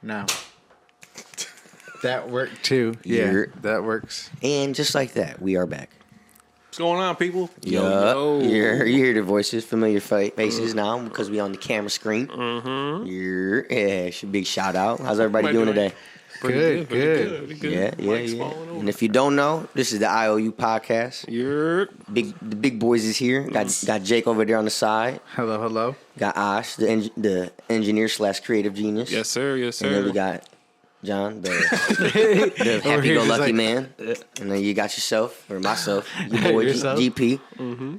No. That worked too. Yeah, that works. And just like that, we are back. What's going on, people? Yo. You hear the voices, familiar faces now because we on the camera screen. Big shout out. How's everybody doing today? Good. Yeah. And if you don't know, this is the IOU Podcast. The big boys is here. Got Jake over there on the side. Hello. Got Ash, the engineer / creative genius. Yes, sir. And then we got John, the happy-go-lucky man. And then you got yourself, or myself, your boy GP. Mm-hmm.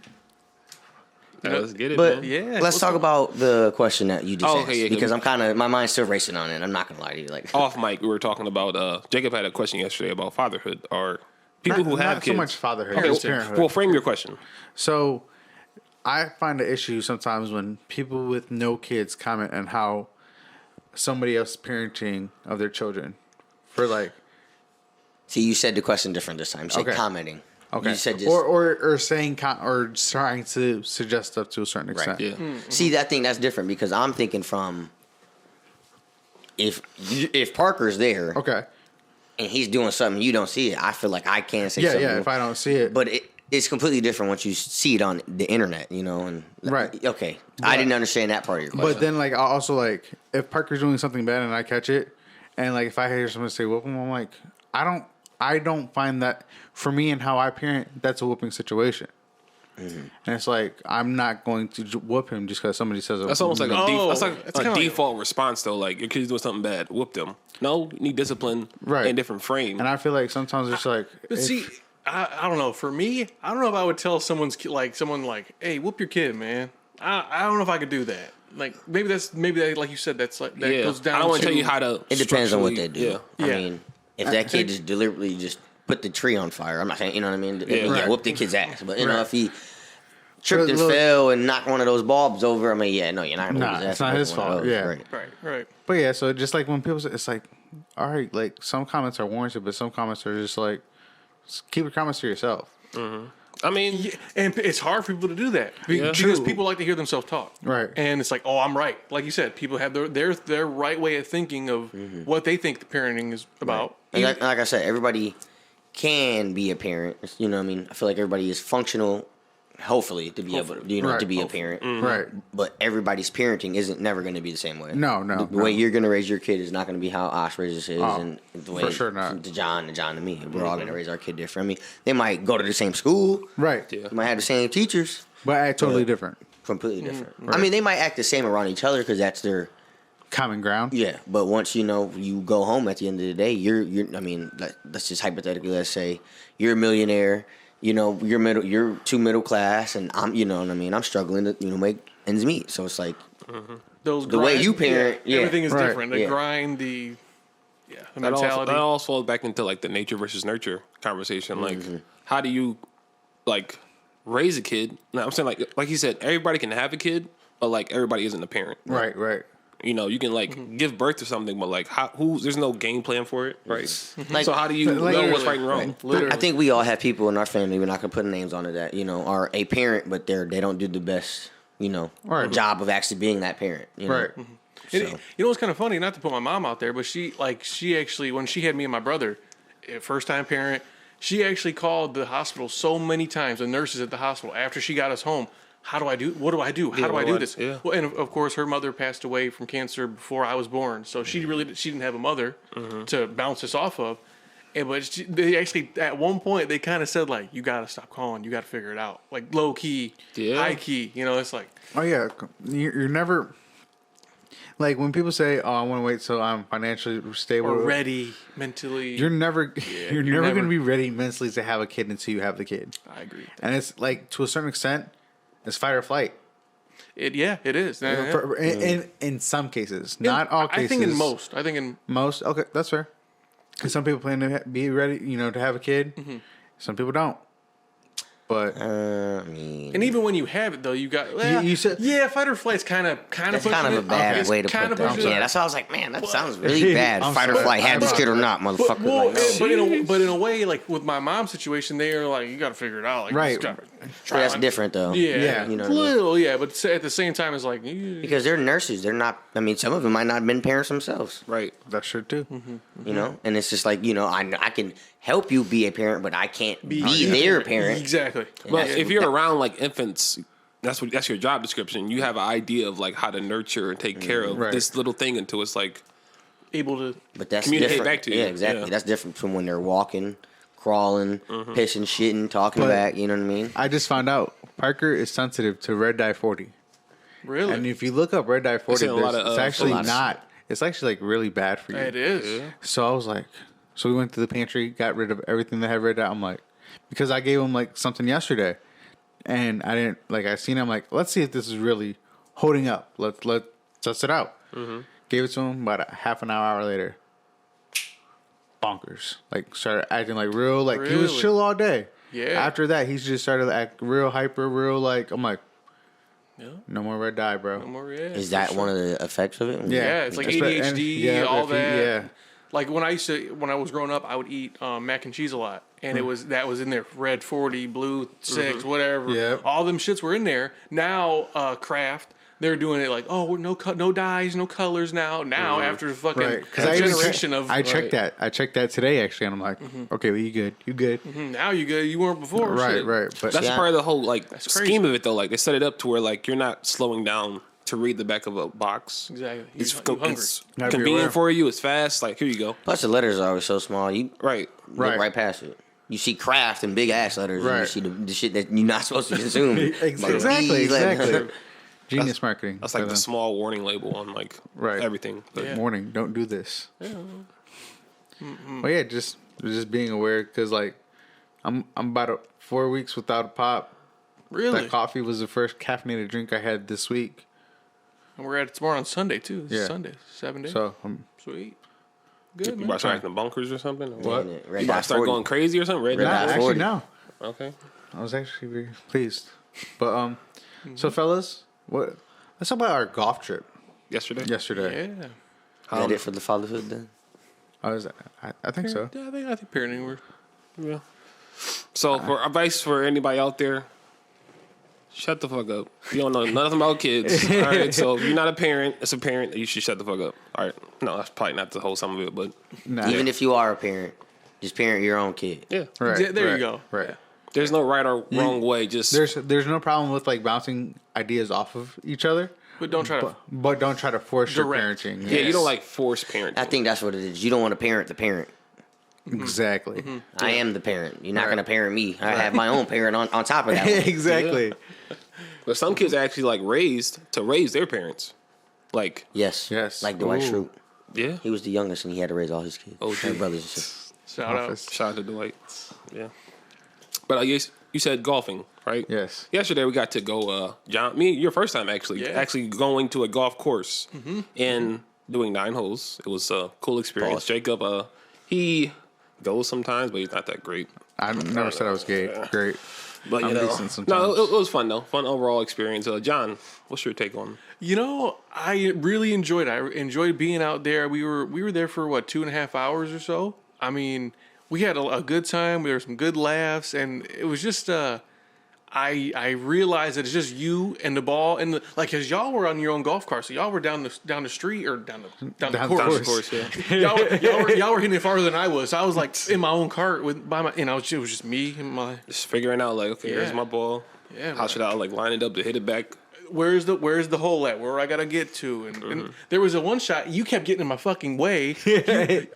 Let's get it, but man. Yeah, let's talk about the question that you just asked. Because my mind's still racing on it. I'm not going to lie to you. Like off mic, we were talking about, Jacob had a question yesterday about fatherhood, or people who have not kids. Not so much fatherhood, okay, parenthood. Well, frame your question. So, I find the issue sometimes when people with no kids comment on how somebody else parenting of their children for like. See, you said the question different this time. You said commenting. Okay. You said just, or saying or trying to suggest stuff to a certain extent. Right. Yeah. Mm-hmm. See, I think that's different because I'm thinking from if Parker's there, okay, and he's doing something you don't see it, I feel like I can say something. Yeah, if I don't see it, but it's completely different once you see it on the internet, you know. And right, okay, I didn't understand that part of your question. But then, like, I also like if Parker's doing something bad and I catch it, and like if I hear someone say whoop him, I'm like, I don't find that for me and how I parent, that's a whooping situation. Mm-hmm. And it's like I'm not going to whoop him just because somebody says that's almost like a default response though. Like your kid's doing something bad, whoop them. No, you need discipline in different frame. And I feel like sometimes it's like, but see, I don't know. For me, I don't know if I would tell someone like, hey, whoop your kid, man. I don't know if I could do that. Like maybe that like you said that's like that goes down. I don't want to tell you how to. It depends on what they do. Yeah. I mean, if that kid just deliberately just put the tree on fire, I'm not saying, you know what I mean? Yeah, whoop the kid's ass. But, you know, if he tripped and fell and knocked one of those bulbs over, I mean, you're not going to whoop his ass. It's not his fault. Yeah. Right. But yeah, so just like when people say, it's like, all right, like some comments are warranted, but some comments are just like, just keep your comments to yourself. Mm-hmm. I mean, and it's hard for people to do that because people like to hear themselves talk. Right. And it's like, oh, I'm right. Like you said, people have their right way of thinking of what they think the parenting is about. Right. And like I said, everybody can be a parent. You know what I mean? I feel like everybody is functional, hopefully, to be able to, to be a parent. Mm-hmm. Right. But everybody's parenting isn't never going to be the same way. No. The way you're going to raise your kid is not going to be how Ash raises his, and the way for sure not. to John to me. We're all going to raise our kid different. I mean, they might go to the same school. Right. They might have the same teachers. But act totally different. Completely different. Right. I mean, they might act the same around each other because that's their common ground. Yeah, but once you go home at the end of the day, you're. I mean, let's just hypothetically, let's say you're a millionaire. You know, you're too middle class, and I'm. You know what I mean? I'm struggling to make ends meet. So it's like the way you parent. Everything is different. The grind, the mentality. That all falls back into like the nature versus nurture conversation. Like, how do you raise a kid? Now, I'm saying like you said, everybody can have a kid, but like everybody isn't a parent. Right. You know, you can give birth to something, but like there's no game plan for it, right? So how do you know what's right and wrong? Literally. I think we all have people in our family, we're not gonna put names on it, that are a parent, but they don't do the best job of actually being that parent. You know? Right. So. You know what's kind of funny? Not to put my mom out there, but she actually, when she had me and my brother, first time parent, she actually called the hospital so many times, the nurses at the hospital, after she got us home. What do I do? How do I do this? Yeah. Well, and of course, her mother passed away from cancer before I was born, so she didn't have a mother to bounce this off of. But they actually, at one point, they kind of said like, "You got to stop calling. You got to figure it out." Like low key, high key. You know, it's like, oh yeah, you're never. Like when people say, "Oh, I want to wait till I'm financially stable or ready mentally," you're never going to be ready mentally to have a kid until you have the kid. I agree. And it's like to a certain extent, it's fight or flight. It is. In some cases, not all cases. I think in most. Okay, that's fair. And some people plan to be ready, to have a kid. Mm-hmm. Some people don't. But and even when you have it though, you got you said fight or flight's kind of a bad way to put that. Yeah, that's why I was like, man, that sounds really bad. Fight or flight, have this kid or not, motherfucker. But in a way, like with my mom's situation, they are like, you got to figure it out. Like, right. That's different though. Yeah, You know a what I mean? little, yeah, but at the same time, it's like Because they're nurses. They're not. I mean, some of them might not have been parents themselves. Right. That's true too. You know, and it's just like, you know, I can help you be a parent, but I can't be their parent. Exactly. But if you're around like infants, that's your job description. You have an idea of like how to nurture and take care of this little thing until it's like Able to. But that's communicate different. back to you. Yeah, exactly. Yeah. That's different from when they're walking, crawling, pissing, shitting, talking But- back. You know what I mean? I just found out Parker is sensitive to red dye 40. Really? And if you look up red dye 40, seen a lot of, it's actually a lot of- not. It's actually like really bad for you. It is. So I was like, so we went to the pantry, got rid of everything that had red dye. I'm like, because I gave him like something yesterday, and I didn't like. I seen him like, let's see if this is really holding up. Let's test it out. Gave it to him. About a half an hour later, bonkers. Like started acting like real. Like he was Really? chill all day. Yeah. After that, he just started to act real hyper, real like. I'm like, Yeah. no more red dye, bro. No more, yeah, Is for that sure. one of the effects of it? Yeah, it's like Espe- and- ADHD, yeah, all if he- that. yeah. Like when I was growing up, I would eat mac and cheese a lot, and that was in there. Red 40, blue 6, whatever. Yep. All them shits were in there. Now Kraft, they're doing it like, oh, no dyes, no colors now. Now after fucking Right, a because I even generation of I checked that. I checked that today actually, and I'm like, okay, well, you good? You good? now you good, you weren't before. Right, shit. right. But that's Yeah. part of the whole like crazy. scheme of it though. Like they set it up to where like you're not slowing down to read the back of a box. Exactly. It's, You're hungry. it's Gotta be aware. convenient for you. It's fast. Like here you go. Plus, the letters are always so small. You Right. look right past it. You see craft and big ass letters, and you Right. see the shit that you're not supposed to consume. Exactly, exactly. Genius marketing. That's like for the them. small warning label on like Right. everything. But Yeah. Warning: don't do this. Well, yeah, just being aware because like I'm about 4 weeks without a pop. Really? That coffee was the first caffeinated drink I had this week. And we're at it tomorrow on Sunday too. This is Yeah. Sunday, 7 days. So Sweet. You Good, man. about to start acting bunkers or something? Or What? Red You about dot to start 40. going crazy or something? Red Red nah, dot? dot actually 40. no. Okay. I was actually very pleased. But so fellas, let's talk about our golf trip Yesterday? yesterday. Yeah. Is that it for the fatherhood then? I think so. Yeah, I think parenting works. Yeah. So for advice for anybody out there, shut the fuck up. You don't know nothing about kids. All right. So if you're not a parent, as a parent, you should shut the fuck up. All right. No, that's probably not the whole sum of it, but Nah. Even if you are a parent, just parent your own kid. yeah. Right, There you right, go. Right. Yeah. There's no right or wrong way. Just There's no problem with like bouncing ideas off of each other, But don't try to. but don't try to force your Direct. parenting. yeah, you don't like force parenting. I think that's what it is. You don't want to parent the parent. Exactly. I am the parent. You're not Right. going to parent me. I have my own parent on top of that. one. exactly. But some kids are actually like raised to raise their parents. Like Yes. Yes. Like Dwight Ooh. Schrute. yeah. He was the youngest and he had to raise all his kids. Oh, His dude. brothers and sisters. Shout out. Office. Shout out to Dwight. Yeah. But I guess you said golfing, right? Yes. Yesterday we got to go. John, your first time actually, Yeah. actually going to a golf course and doing 9 holes. It was a cool experience. Pause. Jacob, he goes sometimes, but he's not that great. I never said I was gay. Great. But you I'm know, decent sometimes. no, it was fun though. Fun overall experience. John, what's your take on? You know, I really enjoyed it. I enjoyed being out there. We were there for what, 2.5 hours or so. I mean, we had a good time. There were some good laughs, and it was just I realized that it's just you and the ball and cause y'all were on your own golf cart, so y'all were down the street or down the Down the course. course. Yeah. y'all were hitting it farther than I was. So I was like in my own cart it was just me and my Just figuring out like, okay, here's Yeah. my ball. Yeah, How should I like line it up to hit it back? where's the hole at? Where I gotta get to? And there was a one shot you kept getting in my fucking way.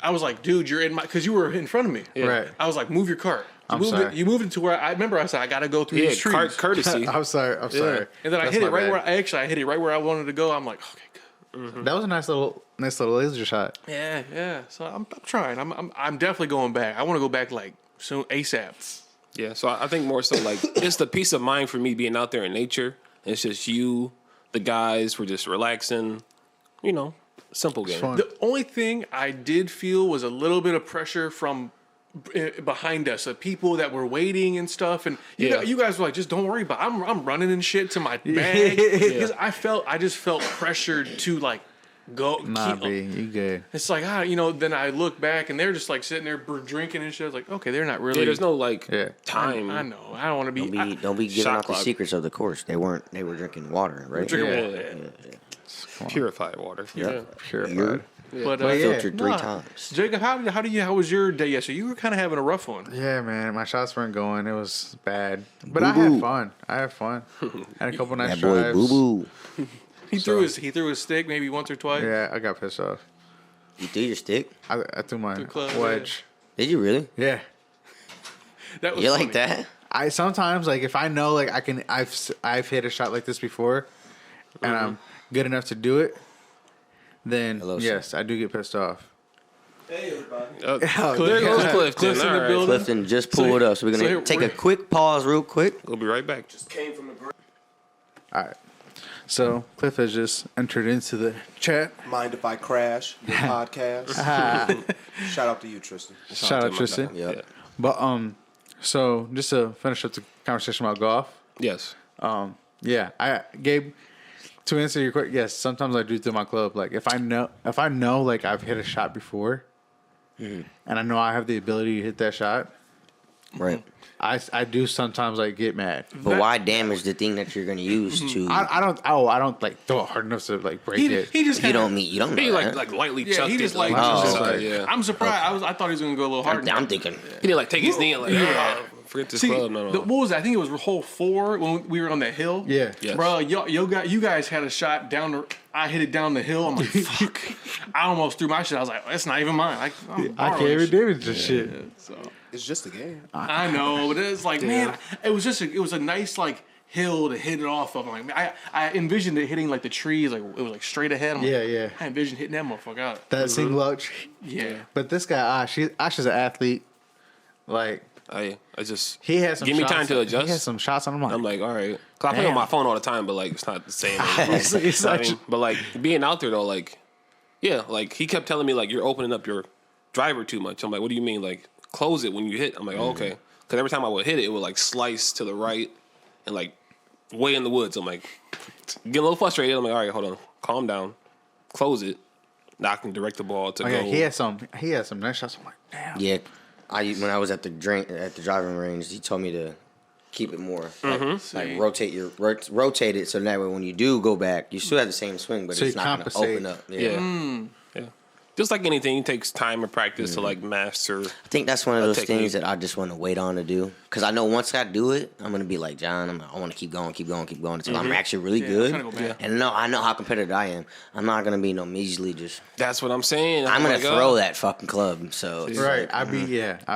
I was like, dude, you're in my because you were in front of me. Right. I was like, move your cart. I'm sorry. You moved it to where I remember. I said, I gotta go through Yeah, these trees. courtesy. I'm sorry. I'm sorry. And then I That's hit it my right bad. where I hit it right where I wanted to go. I'm like, okay, good. That was a nice little laser shot. Yeah. So I'm trying. I'm definitely going back. I want to go back like soon ASAP. Yeah, so I think more so like it's the peace of mind for me being out there in nature. It's just you, the guys, we're just relaxing, simple game. fun. The only thing I did feel was a little bit of pressure from behind us, the people that were waiting and stuff, and you guys were like, just don't worry about it. I'm running and shit to my bag because I just felt pressured to like Go. Nah, B, you good. It's like, then I look back and they're just like sitting there drinking and shit. I was like, okay, they're not really. Yeah, there's no like Yeah. time. I know. I don't want to be. Don't be giving Shot out the clock. secrets of the course. They were drinking water, right? drinking Yeah. water. Purified water. Yeah. Purified. But yeah. Filtered 3 times. Jacob, how was your day yesterday? You were kind of having a rough one. Yeah, man, my shots weren't going. It was bad, but I had fun. Had a couple nice That boy drives. Boo Boo. He threw his stick maybe once or twice. Yeah, I got pissed off. You threw your stick? I threw my club, wedge. Did you really? Yeah. That was You funny. like that? I sometimes like if I know like I've hit a shot like this before, and I'm good enough to do it, then Hello, yes, I do get pissed off. Hey, everybody. There goes Clifton. Clif's in the All right. building. Clifton just pulled up, so we're so gonna here- take a we're- quick pause, real quick. We'll be right back. Came from the All right. So Cliff has just entered into the chat. Mind If I Crash, your podcast. Shout out to you, Tristan. Shout out Tristan. Yep. But so just to finish up the conversation about golf. Yes. Yeah, Gabe, to answer your question, yes, sometimes I do through my club. Like if I know like I've hit a shot before, and I know I have the ability to hit that shot, Right. I do sometimes like get mad. But why damage the thing that you're gonna use to? I don't like throw it hard enough to like break it. He just you kinda- don't mean you don't know He that. like lightly Yeah, chucked he it. just like. Oh, just okay. like- Yeah. I'm surprised. I thought he was gonna go a little harder. I'm thinking. He didn't like take his knee and like, forget this See, club. No. what was that? I think it was hole 4 when we were on that hill. Yeah. Yes. Bro, you guys had a shot down the. I hit it down the hill. I'm like, fuck. I almost threw my shit. I was like, that's not even mine. I can't even damage this shit. So It's just a game. I know, but it's like, man, it was a nice like hill to hit it off of. I'm like, I envisioned it hitting like the trees, like it was like straight ahead. I'm like, Yeah. I envisioned hitting that motherfucker out. That single out tree. Yeah. But this guy, Ash is an athlete. Like I just he has some. give me shots, time to adjust. He has some shots on him. I'm like, all right. Cause I play on my phone all the time, but like it's not the same. It's You know what I such- mean? But like being out there though, like yeah, like he kept telling me like you're opening up your driver too much. I'm like, what do you mean? Like close it when you hit. I'm like, oh, okay. Because every time I would hit it, it would like slice to the right and like way in the woods. I'm like getting a little frustrated. I'm like, all right, hold on, calm down, close it. Now I can direct the ball to Oh, go. yeah, he has some nice shots. I'm like, damn. Yeah, when I was at the driving range, he told me to keep it more like rotate it so that way when you do go back, you still have the same swing, but So it's you not going to compensate. open up. Yeah. Yeah. Just like anything, it takes time and practice to like master. I think that's one of those technique. things that I just want to wait on to do because I know once I do it, I'm gonna be like John. I want to keep going until I'm actually really good. I'm trying to go back. And I know how competitive I am. I'm not gonna be no measly just. That's what I'm saying. I'm gonna like, throw that fucking club. So it's Right. like- I'd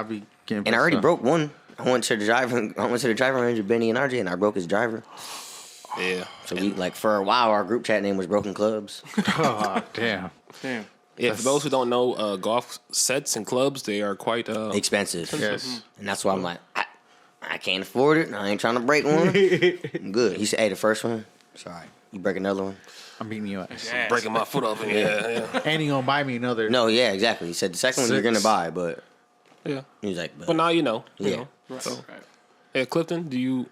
be getting. and I already pissed off. broke one. I went to the driving range with Benny and RJ, and I broke his driver. Yeah. So we like for a while, our group chat name was Broken Clubs. Oh damn. Damn. Yeah, for those who don't know, golf sets and clubs, they are quite Expensive. Yes. And that's why I'm like, I can't afford it. I ain't trying to break one. I'm good. He said, hey, the first one, sorry. You break another one? I'm beating you ass. breaking my foot off. Yeah. And he gonna buy me another. No, yeah, exactly. He said the second one you're Six. gonna buy, but Yeah. he was like, But now you know. You Yeah. know. Right. So, Right. yeah, Clifton,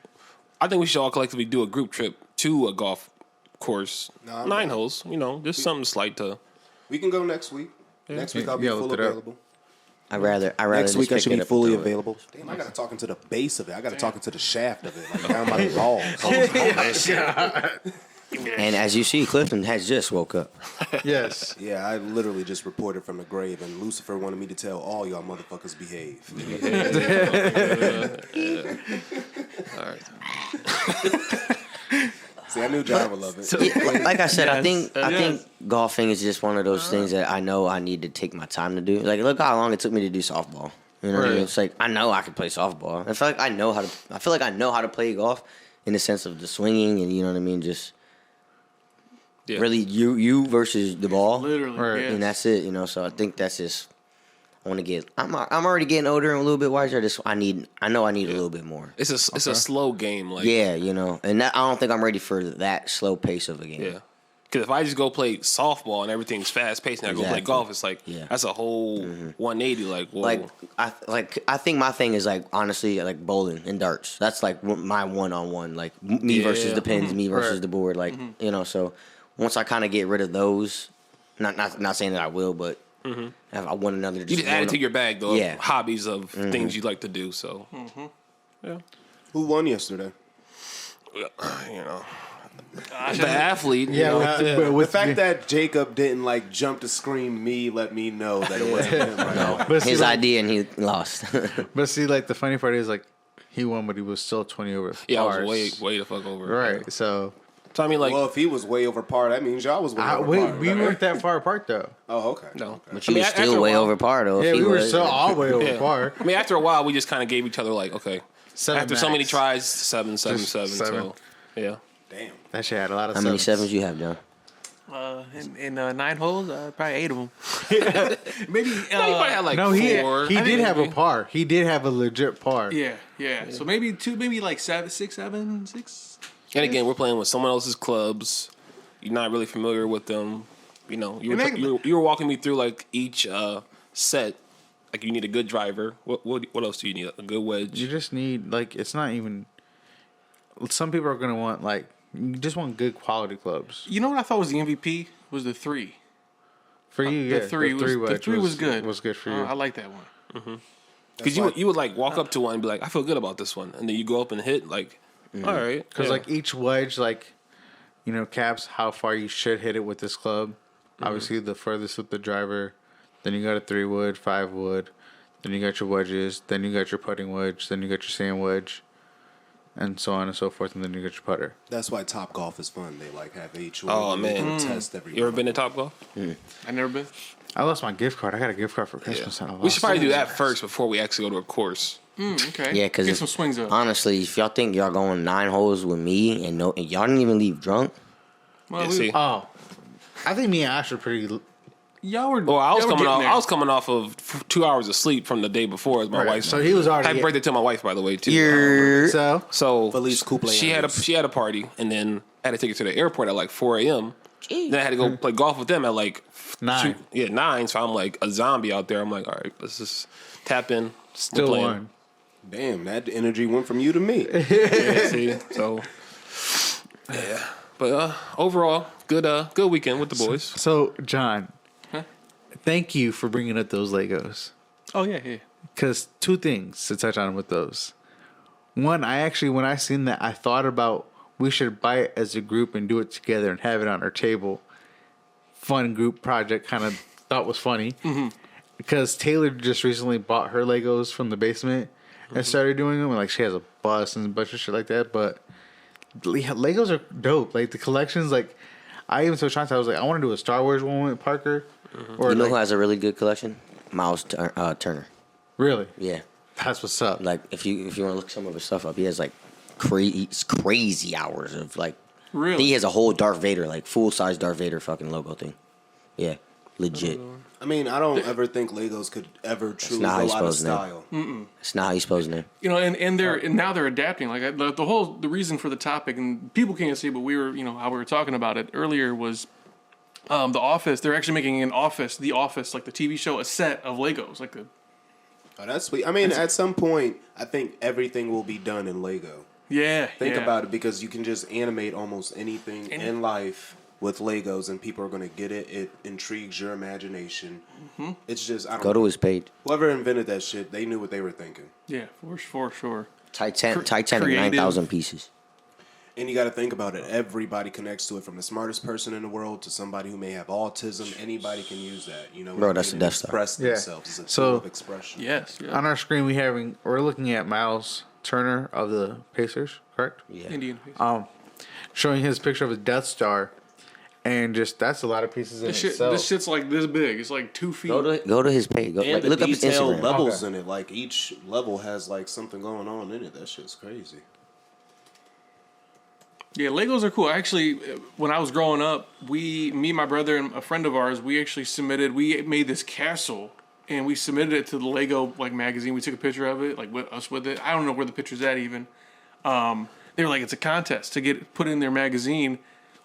I think we should all collectively do a group trip to a golf course. No, I'm 9 down. holes, just something slight to. We can go next week. Next week I'll be Yeah, full look it up. available. I'd rather Next just week I pick should it be up and fully throw it. available. Damn, I gotta talk into the base of it. I gotta talk into the shaft of it, like down by the balls. And as you see, Clifton has just woke up. Yes. Yeah, I literally just reported from the grave, and Lucifer wanted me to tell all y'all motherfuckers behave. All right. See, I knew John would love it. Yeah, like I said, I Yes. think golfing is just one of those things that I know I need to take my time to do. Like, look how long it took me to do softball. You know what I mean? Right. It's like I know I can play softball. I feel like I know how to play golf in the sense of the swinging and you know what I mean. Just Yeah. really you versus the ball, Literally. Right. Yes. and that's it. You know, so I think that's just. I want to get. I'm already getting older and a little bit wiser. I know I need a little bit more. It's a slow game. Like, Yeah, you know, and I don't think I'm ready for that slow pace of a game. Yeah. Because if I just go play softball and everything's fast paced and I go play Exactly. golf, it's like Yeah. that's a whole 180. Like, whoa. I think my thing is like honestly like bowling and darts. That's like my one-on-one, like me Yeah. versus the pins, me versus Right. the board, like you know. So once I kind of get rid of those, Not saying that I will, but I want another. You just add it to your bag, though. Yeah. Of hobbies of things you like to do. So, yeah. Who won yesterday? You know, the athlete. Yeah, you know. The fact that Jacob didn't like jump to scream me let me know that it wasn't him. Right? But see, His like, idea and he lost. But see, like the funny part is like he won, but he was still 20 over. Yeah, I pars. was way the fuck over. Right. So So I mean, like, Well, if he was way over par, that means y'all was way over par. we weren't that far apart though. Oh, okay. no. Okay. But you I mean, were after still a way while- over par though. Yeah, if he we were was. still all way over Yeah. par. I mean, after a while, we just kind of gave each other like, okay, 7 after so many max. tries, 7, 7, Just 7. seven. So, yeah. Damn. That shit had a lot of How many sevens. sevens you have, John? In 9 holes, probably 8 of them. Maybe. No, you probably had like No, he 4. he I did think have a maybe- par. He did have a legit par. Yeah. So maybe 2, maybe like 7, 6, 7, 6. And again, we're playing with someone else's clubs. You're not really familiar with them. You know, you were walking me through like each set. Like you need a good driver. What else do you need? A good wedge. You just need like it's not even. Some people are gonna want like you just want good quality clubs. You know what I thought was the MVP was the 3. For you, yeah, The 3 was wedge the 3 was good. Was good for you. I like that one. Because you would like walk up to one and be like, I feel good about this one, and then you go up and hit like, all right, Because yeah. like each wedge, like you know, caps how far you should hit it with this club. Obviously, the furthest with the driver. Then you got a 3 wood, 5 wood. Then you got your wedges. Then you got your putting wedge. Then you got your sand wedge, and so on and so forth. And then you got your putter. That's why Top Golf is fun. They like have each one. Oh, and they man. can test every. You ever been to Topgolf? I never been. I lost my gift card. I got a gift card for Christmas. And I We lost should probably it. do that first before we actually go to a course. Okay. Yeah, because get some swings up. honestly, if y'all think y'all going 9 holes with me and y'all didn't even leave drunk, Well, Yeah, see. Oh, I think me and Ash are pretty. y'all were. Well, I was y'all were coming getting off. there. I was coming off of 2 hours of sleep from the day before as my Right, wife. so he was already- Happy birthday to my wife, by the way, too. you're So So Feliz she had a party, and then I had to take her to the airport at like 4 a.m. Then I had to go play golf with them at like 9. 9. So I'm like a zombie out there. I'm like, all right, let's just tap in. Still We're playing. won. Damn, that energy went from you to me. Yeah, see, so yeah. But overall, good weekend with the boys. So John, thank you for bringing up those Legos. Oh yeah. Because 2 things to touch on with those. One, I actually, when I seen that, I thought about we should buy it as a group and do it together and have it on our table. Fun group project, kind of thought was funny. Because Taylor just recently bought her Legos from the basement and started doing them. And, like, she has a bus and a bunch of shit like that. But Legos are dope. Like, the collections, like, I even told Shanta, I was like, I want to do a Star Wars one with Parker. Or you know like, who has a really good collection? Miles Turner. really? Yeah, That's what's up. like if you want to look some of his stuff up, he has like crazy hours of like. Really? I think he has a whole Darth Vader, like full size Darth Vader fucking logo thing. Yeah, legit. I mean, I don't ever think Legos could ever truly not how go you're out of supposed to style. It's not how you're supposed to. You know, and now they're adapting. Like the reason for the topic, and people can't see, but we were, you know, how we were talking about it earlier was, The Office. They're actually making The Office, like the TV show, a set of Legos, like the. Oh, that's sweet. I mean, at some point, I think everything will be done in Lego. Yeah. Think about it, because you can just animate almost anything in life with Legos, and people are going to get it. It intrigues your imagination. It's just, I don't Go know. to his page. Whoever invented that shit, they knew what they were thinking. Yeah, for sure. Titanic creative. 9,000 pieces. And you got to think about it. Everybody connects to it, from the smartest person in the world to somebody who may have autism. Anybody can use that. You know, Bro, what I that's mean? the And Death Star. express Yeah. themselves. It's a So- tool of expression. Yes. On our screen, we're looking at Miles Turner of the Pacers, correct? Yeah. Indian. Showing his picture of a Death Star, and just that's a lot of pieces in This itself. shit's like this big. It's like 2 feet. Go to his page. Go, And like, the look up his detailed Instagram. levels in it. Like, each level has, like, something going on in it. That shit's crazy. Yeah, Legos are cool. Actually, when I was growing up, me, my brother, and a friend of ours, we made this castle, and we submitted it to the Lego magazine. We took a picture of it, like with it. I don't know where the picture's at even. They were like, it's a contest to get put in their magazine.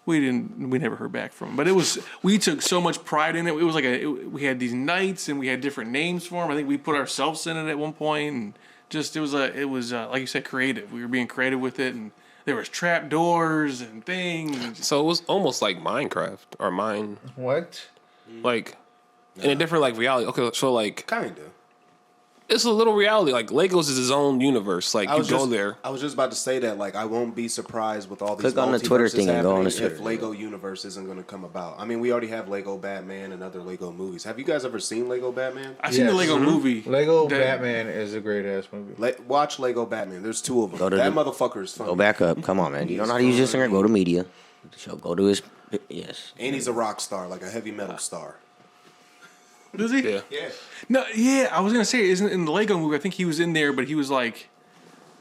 We never heard back from them. But we took so much pride in it. It was like we had these knights, and we had different names for them. I think we put ourselves in it at one point, and just it was like you said, creative. We were being creative with it, and there was trap doors and things. So it was almost like Minecraft or Mine. What? like in a different like reality. Okay, so like Kinda. it's a little reality. Like Legos is his own universe. Like you go there. I was just about to say that. Like I won't be surprised with all these. Click on the Twitter thing and go on the Twitter. If Lego universe isn't going to come about. I mean, we already have Lego Batman and other Lego movies. Have you guys ever seen Lego Batman? I've seen the Lego movie. Lego Batman is a great ass movie. Watch Lego Batman. There's 2 of them. That motherfucker is funny. Go back up. Come on, man. You don't know how to use this thing? Go to media. So go to his. Yes. And he's a rock star, like a heavy metal star. Does he? Yeah. Yeah. No, yeah. I was gonna say, isn't in the Lego movie? I think he was in there, but he was like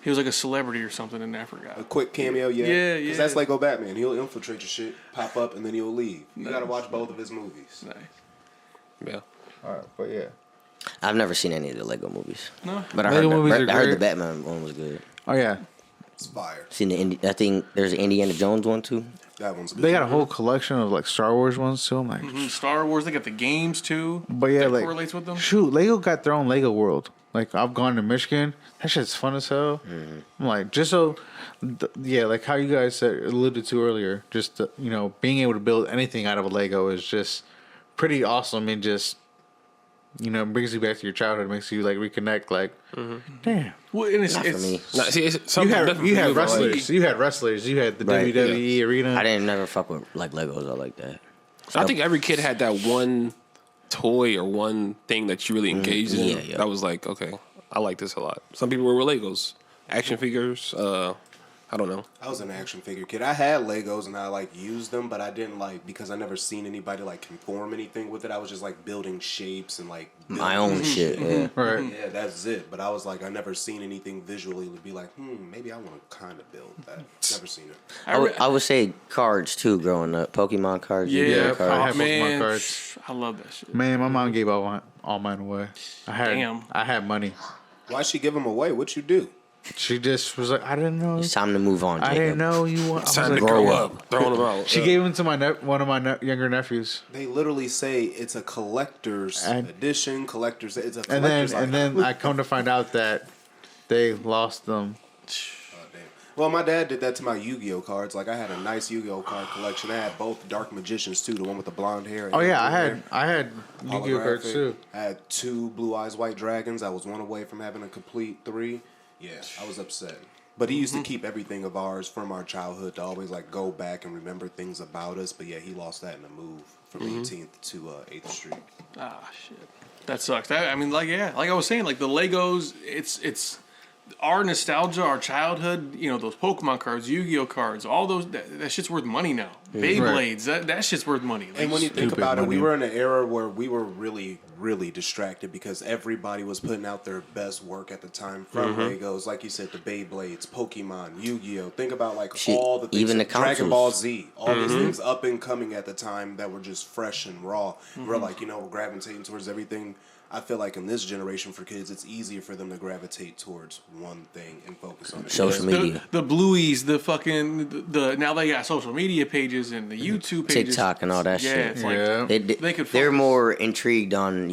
a celebrity or something in Africa. A quick cameo, yeah. Yeah, Because yeah. that's Lego Batman. He'll infiltrate your shit, pop up, and then he'll leave. You gotta watch both of his movies. Nice. Yeah. All right, but yeah. I've never seen any of the Lego movies. No. But I Lego movies are heard the great. Batman one was good. Oh yeah, It's fire. Seen the I think there's an Indiana Jones one too. That one's good. they got a whole collection of like Star Wars ones too. I'm like, Star Wars. They got the games too. but yeah, that like correlates with them. shoot, Lego got their own Lego world. Like I've gone to Michigan, that shit's fun as hell. I'm like, just so, yeah, like how you guys alluded to earlier, just being able to build anything out of a Lego is just pretty awesome and just brings you back to your childhood, makes you like reconnect. Like, damn. Well, and it's Not for me. No, see, it's You had different for wrestlers. like- You had wrestlers. You had the Right. WWE arena. I didn't never fuck with like Legos or like that. I think every kid had that one toy or one thing that you really engaged in. yeah. That was like, okay, I like this a lot. Some people were with Legos, action figures. I don't know. I was an action figure kid. I had Legos and I like used them, but I didn't like because I never seen anybody like conform anything with it. I was just like building shapes and like My own shit. Yeah. Right. Yeah, that's it. But I was like, I never seen anything visually to be like, maybe I want to kind of build that. Never seen it. I would say cards too. Growing up, Pokemon cards. Yeah, Yu-Gi-Oh cards. I had Pokemon man, cards. I love that shit. Man, my mom gave all mine away. I had money. Why'd she give them away? What you do? She just was like, I didn't know. It's time to move on. I Jacob. didn't know you want. It's I was time to like, grow grow up. Throwing them out. She gave them to one of my younger nephews, They literally say it's a collector's edition. Collector's. It's a and collector's. then I come to find out that they lost them. Oh, damn. Well, my dad did that to my Yu-Gi-Oh cards. Like I had a nice Yu-Gi-Oh card collection. I had both Dark Magicians too, the one with the blonde hair. and Oh yeah, the I had Yu-Gi-Oh cards holographic. too. I had 2 Blue Eyes White Dragons. I was one away from having a complete 3. Yeah, I was upset. But he used to keep everything of ours from our childhood to always like go back and remember things about us. But yeah, he lost that in the move from 18th to 8th Street. Ah, shit. That sucks. I mean, like I was saying, like the Legos, it's our nostalgia, our childhood. Those Pokemon cards, Yu-Gi-Oh cards, all those. That shit's worth money now. Beyblades, that shit's worth money. Like, And when you think Stupid about it, we money. were in an era where we were really, really distracted because everybody was putting out their best work at the time from Legos. Like you said, the Beyblades, Pokemon, Yu-Gi-Oh. Think about like Shit, all the things, even the Dragon consoles. Ball Z, all these things up and coming at the time that were just fresh and raw. We're like, we're gravitating towards everything. I feel like in this generation for kids, it's easier for them to gravitate towards one thing and focus on it. Social media. the Blueies, the fucking the now they got social media pages and the YouTube pages, TikTok and all that shit. It's like Yeah. they could They're focus. more intrigued on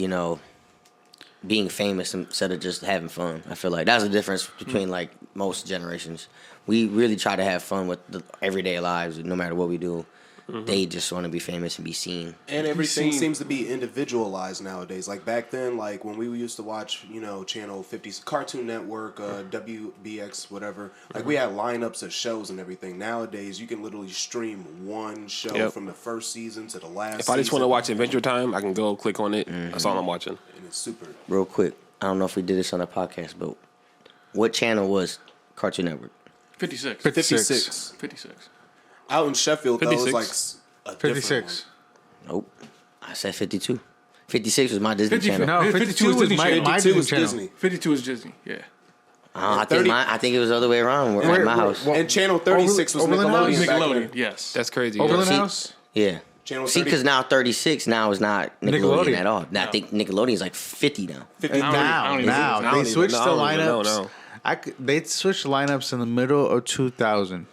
being famous instead of just having fun. I feel like that's the difference between like most generations. We really try to have fun with the everyday lives, no matter what we do. They just want to be famous and be seen. And everything seen- seems to be individualized nowadays. Like back then, like when we used to watch, Channel 50, Cartoon Network, WBX, whatever. Like we had lineups of shows and everything. Nowadays, you can literally stream one show Yep. from the first season to the last. If I just want to season. watch Adventure Time, I can go click on it. That's all I'm watching. And it's super. Real quick, I don't know if we did this on the podcast, but what channel was Cartoon Network? 56. 56. 56. Out in Sheffield, though, it was 56. like a different 56. Nope. I said 52. 56 was my Disney 50 channel. No, 52 was Disney my Channel. one. 52 Disney was channel. Disney. 52 is Disney. Yeah. I think it was the other way around at my house. And Channel 36 was Overland House? Nickelodeon. Back Nickelodeon. then. Yes. That's crazy. Overland See- House. Yeah. Channel See, 30 because now 36 now is not Nickelodeon, Nickelodeon. at all. Now, I think Nickelodeon's like 50 now. And I don't now even- I don't they even switched know. the I don't even know, lineups. no. They switched lineups in the middle of 2000.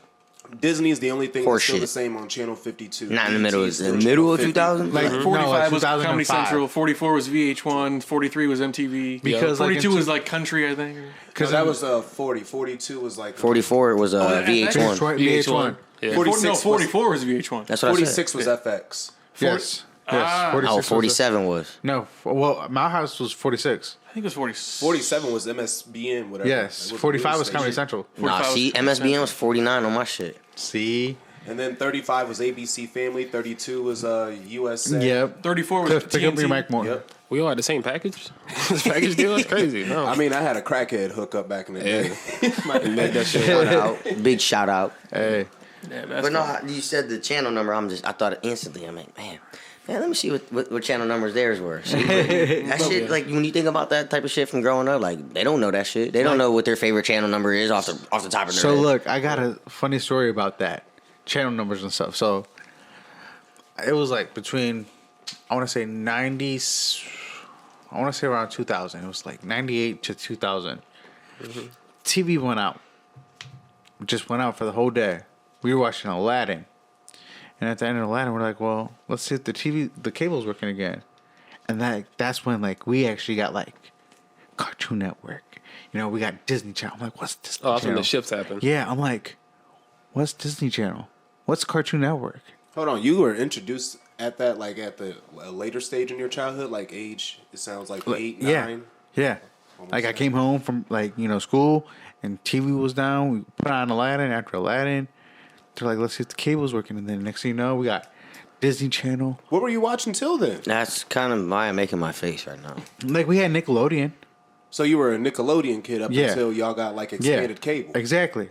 Disney is the only thing Horse that's still shit. the same on Channel 52. Not in the middle. BET Is is in the still middle of Channel 2000? Like 45 was 2005. Comedy Central. 44 was VH1. 43 was MTV. Because, like, 42 in was like country, I think. Because that was 40. 42 was like 44 was that- VH1. VH1. Yeah. 46 44 was VH1. That's what I said. 46 was FX. Yes. Yes, 46 Oh, was 47 was. no, well, my house was 46. I think it was 40. 47 was MSBN, whatever. Yes, It was 45 was news Comedy station. Central. Nah, 45 see, was MSBN was 49 on my shit. See? And then 35 was ABC Family. 32 was USA. Yep. 34 was Clif, pick up your TNT. mic more. Yep. We all had the same package. This package deal is crazy. No. I mean, I had a crackhead hookup back in the day. Make that shit. Shout out. Big shout out. Hey. Yeah, that's But no, fine. you said the channel number. I thought it instantly. I'm like, man, let me see what channel numbers theirs were. See, that shit, like when you think about that type of shit from growing up, like they don't know that shit. They don't know what their favorite channel number is off the top of their So head. look, I got a funny story about that. Channel numbers and stuff. So it was like between, I want to say 90s, I want to say around 2000. It was like 98 to 2000. TV went out. Just went out for the whole day. We were watching Aladdin. And at the end of Aladdin, we're like, well, let's see if the cable's working again. And that's when like we actually got like Cartoon Network. You know, we got Disney Channel. I'm like, what's Disney Oh, that's when Channel? the shifts happen. Yeah, I'm like, what's Disney Channel? What's Cartoon Network? Hold on, you were introduced at that, like at the a later stage in your childhood, like age, it sounds like 8, 9. Yeah. Like I came home from like, school and TV was down. We put on Aladdin. After Aladdin, they're like, let's see if the cable's working. And then next thing you know, we got Disney Channel. What were you watching till then? That's kind of why I'm making my face right now. Like we had Nickelodeon. So you were a Nickelodeon kid up Yeah. until y'all got like Yeah. expanded cable. Exactly.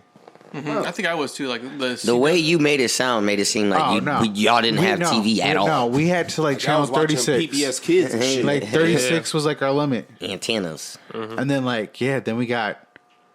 I think I was too. Like The way you made it sound made it seem like y'all didn't have TV at all. No, we had to like I channel was watching 36. PBS Kids and shit. Like 36 was like our limit. Antennas. And then like, then we got,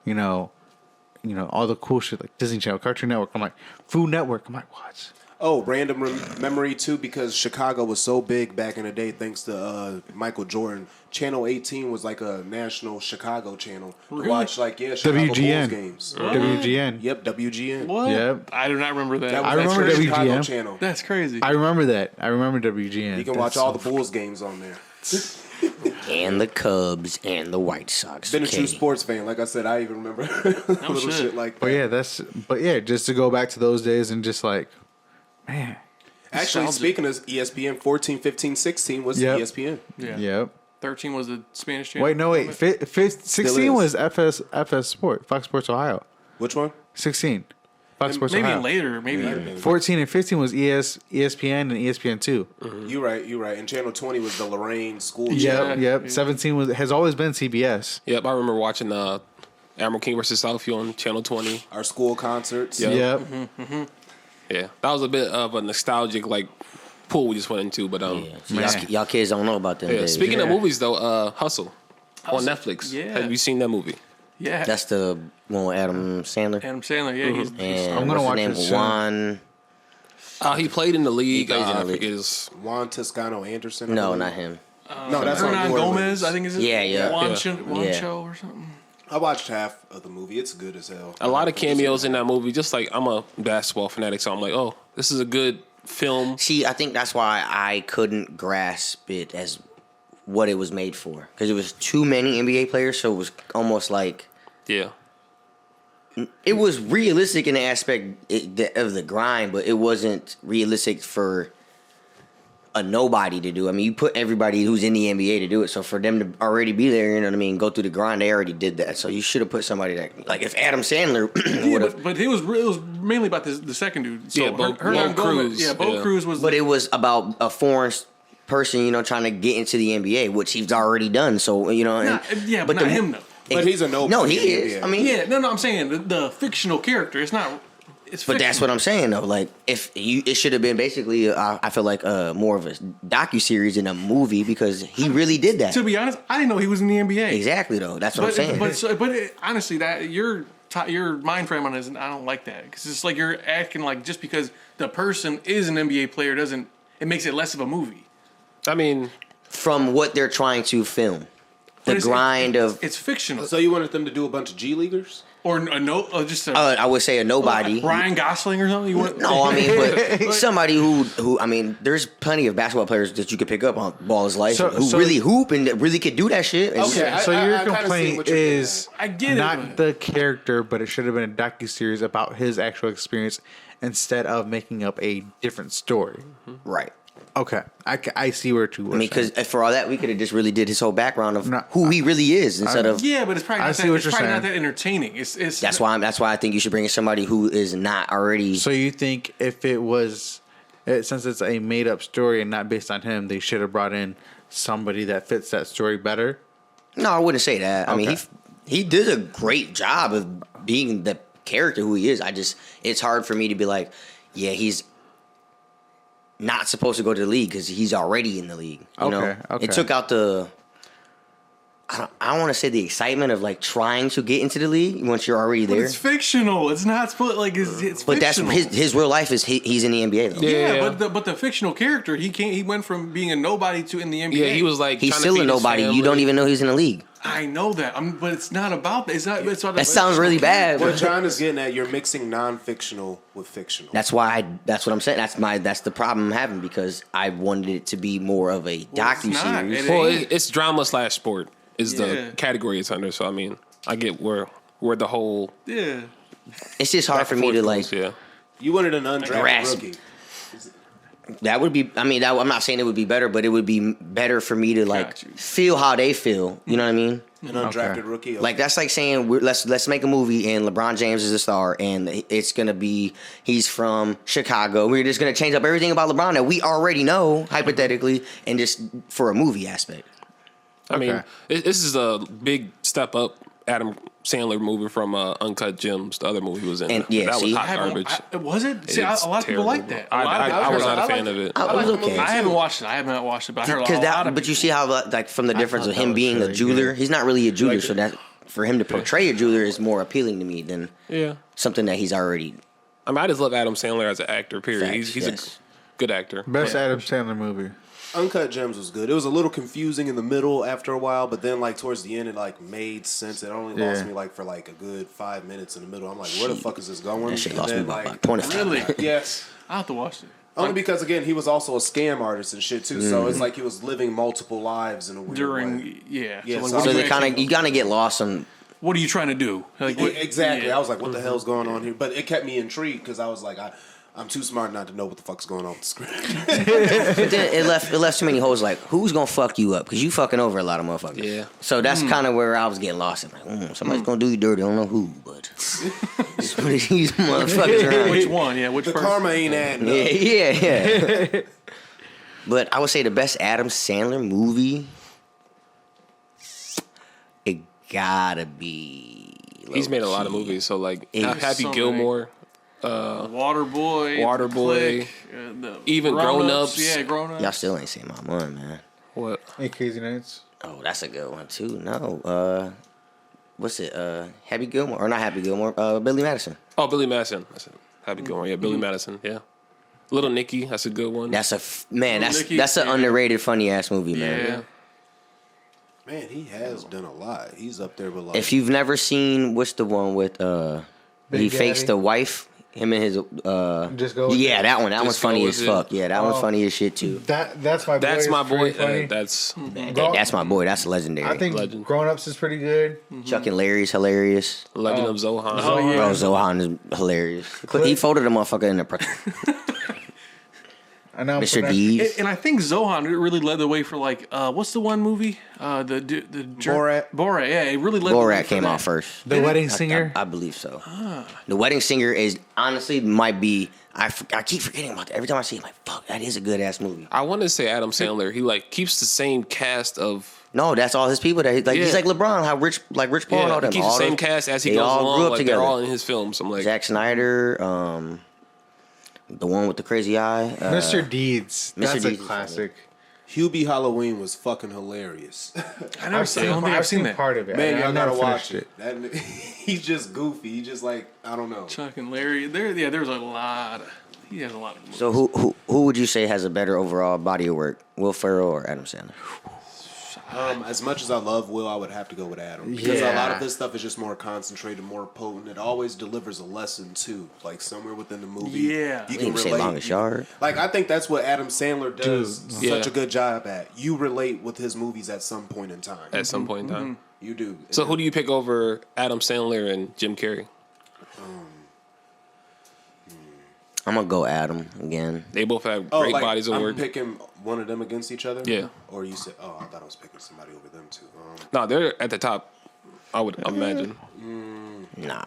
all the cool shit like Disney Channel, Cartoon Network. I'm like, Food Network. I'm like, what? Oh, random memory too, because Chicago was so big back in the day, thanks to Michael Jordan. Channel 18 was like a national Chicago channel. To watch Chicago WGN. Bulls games. WGN. Yep, WGN. what? Yep. I do not remember that. That was I remember the Chicago WGN. channel. That's crazy. I remember that. I remember WGN. You can watch all the Bulls games on there. And the Cubs and the White Sox. Been a true Okay. sports fan. Like I said, I even remember little shit. shit like But that. yeah, just to go back to those days and just like, man. Actually, nostalgic. speaking of ESPN, 14, 15, 16 was Yep. ESPN. yeah. Yep. 13 was the Spanish channel. Wait, no, wait. 16 is. was FS Sport, Fox Sports Ohio. Which one? 16, Fox Sports Maybe Ohio. later. Maybe. 14 and 15 was ESPN and ESPN2. You right. And channel 20 was the Lorraine School channel. Yep. 17 has always been CBS. Yep, I remember watching Admiral King versus Southfield on Channel 20. Our school concerts. Yeah. Yep. Yeah, that was a bit of a nostalgic pool we just went into. But Yeah. See, y'all kids don't know about them days. Speaking of Yeah. movies though, Hustle on Netflix. Yeah. Have you seen that movie? Yeah. That's the one with Adam Sandler. Adam Sandler. Yeah. He's And I'm gonna what's watch his name? it soon. Juan. He played in the league. plays in the I league. forget his. Juan Toscano Anderson. I No, believe. not him. No, that's on Hernan New Orleans. Gomez. I think is it. Yeah, yeah. Yeah. Show or something. I watched half of the movie. It's good as hell. A lot of cameos in that movie. Just like I'm a basketball fanatic, so I'm like, oh, this is a good film. See, I think that's why I couldn't grasp it as what it was made for. Because it was too many NBA players, so it was almost like... Yeah. It was realistic in the aspect of the grind, but it wasn't realistic for a nobody to do. I mean, you put everybody who's in the NBA to do it, so for them to already be there, you know what I mean, go through the grind, they already did that. So you should have put somebody that, like if Adam Sandler would have... But it was mainly about the second dude. So Yeah, Bo Hernan Gomez. Cruz. Yeah, Bo Yeah. Cruz was. But it was about a foreign person, trying to get into the NBA, which he's already done. So, and, but not him though. But he's a nobody. No, he in the is. NBA. I mean, Yeah, no, I'm saying the fictional character. It's not. It's. but that's what I'm saying though. Like, it should have been basically, I feel like more of a docuseries than a movie because he really did that. To be honest, I didn't know he was in the NBA. Exactly though. That's what I'm saying. But honestly, that your mind frame on it, I don't like that because it's like you're acting like just because the person is an NBA player doesn't it makes it less of a movie. I mean, From what they're trying to film, the grind of. It's fictional. So you wanted them to do a bunch of G Leaguers? Or just a I would say a nobody. like Ryan Gosling or something. You want? No, I mean, but somebody who I mean, there's plenty of basketball players that you could pick up on Ball is Life who really hoop and really could do that shit. And Okay, So I your kinda see complaint what you're getting is I get it, not but- the character, but it should have been a docuseries about his actual experience instead of making up a different story. right. Okay, I see where you were. I mean, because for all that, we could have just really did his whole background of No, who he really is instead of. Yeah, but it's probably not, not that entertaining. That's why I think you should bring in somebody who is not already. So you think if it was, since it's a made up story and not based on him, they should have brought in somebody that fits that story better? No, I wouldn't say that. Okay. I mean, he did a great job of being the character who he is. It's hard for me to be like, yeah, he's not supposed to go to the league because he's already in the league. You know? Okay. It took out the. I don't want to say the excitement of like trying to get into the league once you're already there. But it's fictional. It's not supposed like it's. But fictional. that's his real life is he's in the NBA though. Yeah. But the fictional character he went from being a nobody to in the NBA. Yeah, he was like he's still a nobody. You don't even know he's in the league. I know that. But it's not about that. It's not. That sounds really bad. What John is getting at, you're mixing non-fictional with fictional. That's why. That's what I'm saying. That's the problem I'm having because I wanted it to be more of a docu-series. Well, it's drama / sport is the category it's under. So I mean, I get where the whole It's just hard for me to like. Yeah. You wanted an undrafted rookie. That would be. I mean, I'm not saying it would be better, but it would be better for me to like feel how they feel. You know what I mean? An undrafted rookie. Like that's like saying let's make a movie and LeBron James is a star and it's gonna be he's from Chicago. We're just gonna change up everything about LeBron that we already know hypothetically and just for a movie aspect. I mean, this is a big step up. Adam Sandler movie from Uncut Gems, the other movie he was in. And, that was hot garbage. Was it? See, a lot of people like that. I was not a fan of it. I was okay. I haven't watched it. I have not watched it, but I heard a lot of But you see how like from the difference of him being a jeweler, he's not really a jeweler, so that for him to portray a jeweler is more appealing to me than something that he's already. I mean, I just love Adam Sandler as an actor. Period. Facts, he's a good actor. Best Adam Sandler movie. Uncut Gems was good. It was a little confusing in the middle after a while, but then like towards the end it like made sense. It only lost me like for like a good 5 minutes in the middle. I'm like, where the fuck is this going? That shit lost me by like, about 25. Really? Yes. I'll have to watch it. Only because again he was also a scam artist and shit too. So it's like he was living multiple lives in a weird way. So they kind of you gotta get lost on. What are you trying to do? Like exactly. I was like, what the hell's going on here? But it kept me intrigued because I was like, I'm too smart not to know what the fuck's going on with the script. But then it left too many holes. Like, who's gonna fuck you up? Because you fucking over a lot of motherfuckers. Yeah. So that's kind of where I was getting lost. I'm like, somebody's gonna do you dirty. I don't know who, but some of these motherfuckers around. Which one? Yeah, which the person? karma ain't adding up. Yeah. But I would say the best Adam Sandler movie, it gotta be. He's made a lot of movies. So like Happy so Gilmore. Waterboy, even Grown Ups. Yeah, Grown Ups. Y'all still ain't seen my one, man. What? Hey, Crazy Nights. Oh, that's a good one too. No, what's it? Happy Gilmore or not Happy Gilmore? Billy Madison. Oh, Billy Madison. That's it. Happy Gilmore. Yeah, Billy Madison. Yeah. Little Nicky. That's a good one. That's Nicky, that's an underrated funny ass movie, man. Yeah. Man, he has done a lot. He's up there with like. If you've never seen, what's the one with he fakes the wife? Him and his Just Go With yeah, It. that one. That one's funny as fuck. Yeah, that one's Oh. funny as shit too. That's my boy. That's my boy. Funny. That's That's my boy. That's legendary. I think Legend. Grown Ups is pretty good. Chuck and Larry's hilarious. Legend of Zohan. Oh, yeah. Bro, Zohan is hilarious. He folded a motherfucker in the I know. Mr. Deeds. And I think Zohan really led the way for like what's the one movie? Borat. Borat. Yeah, it really led. the way Borat for came that. out first. The Wedding Singer. I believe so. The Wedding Singer is honestly might be. I keep forgetting about that. Every time I see it, I'm like, fuck, that is a good ass movie. I want to say Adam Sandler. He like keeps the same cast of. No, that's all his people. That he's like LeBron, how Rich Paul and all them. He keeps all the same those- cast as he they goes all along. grew up Like together. they're all in his films. I'm like Zack Snyder, the one with the crazy eye, Mr. Deeds. Mr. That's Deeds a is classic. Hubie Halloween was fucking hilarious. I don't think I've seen that. part of it. Man, y'all I've never gotta watch finished it. That, he's just goofy. He just like I don't know. Chuck and Larry. There's a lot. He has a lot of movies. So who would you say has a better overall body of work, Will Ferrell or Adam Sandler? As much as I love Will, I would have to go with Adam because a Yeah. lot of this stuff is just more concentrated, more potent. It always delivers a lesson too, like somewhere within the movie. Yeah. you You can can say relate. Longest Yard. Like I think that's what Adam Sandler does Dude, such yeah. a good job at. You relate with his movies at some point in time. at some point in time. You do. So who do you pick over Adam Sandler and Jim Carrey? I'm I'm gonna go Adam again. They both have great bodies of work. I'm picking one of them against each other? Yeah. Or you said, I thought I was picking somebody over them too. No, they're at the top, I would imagine. Nah.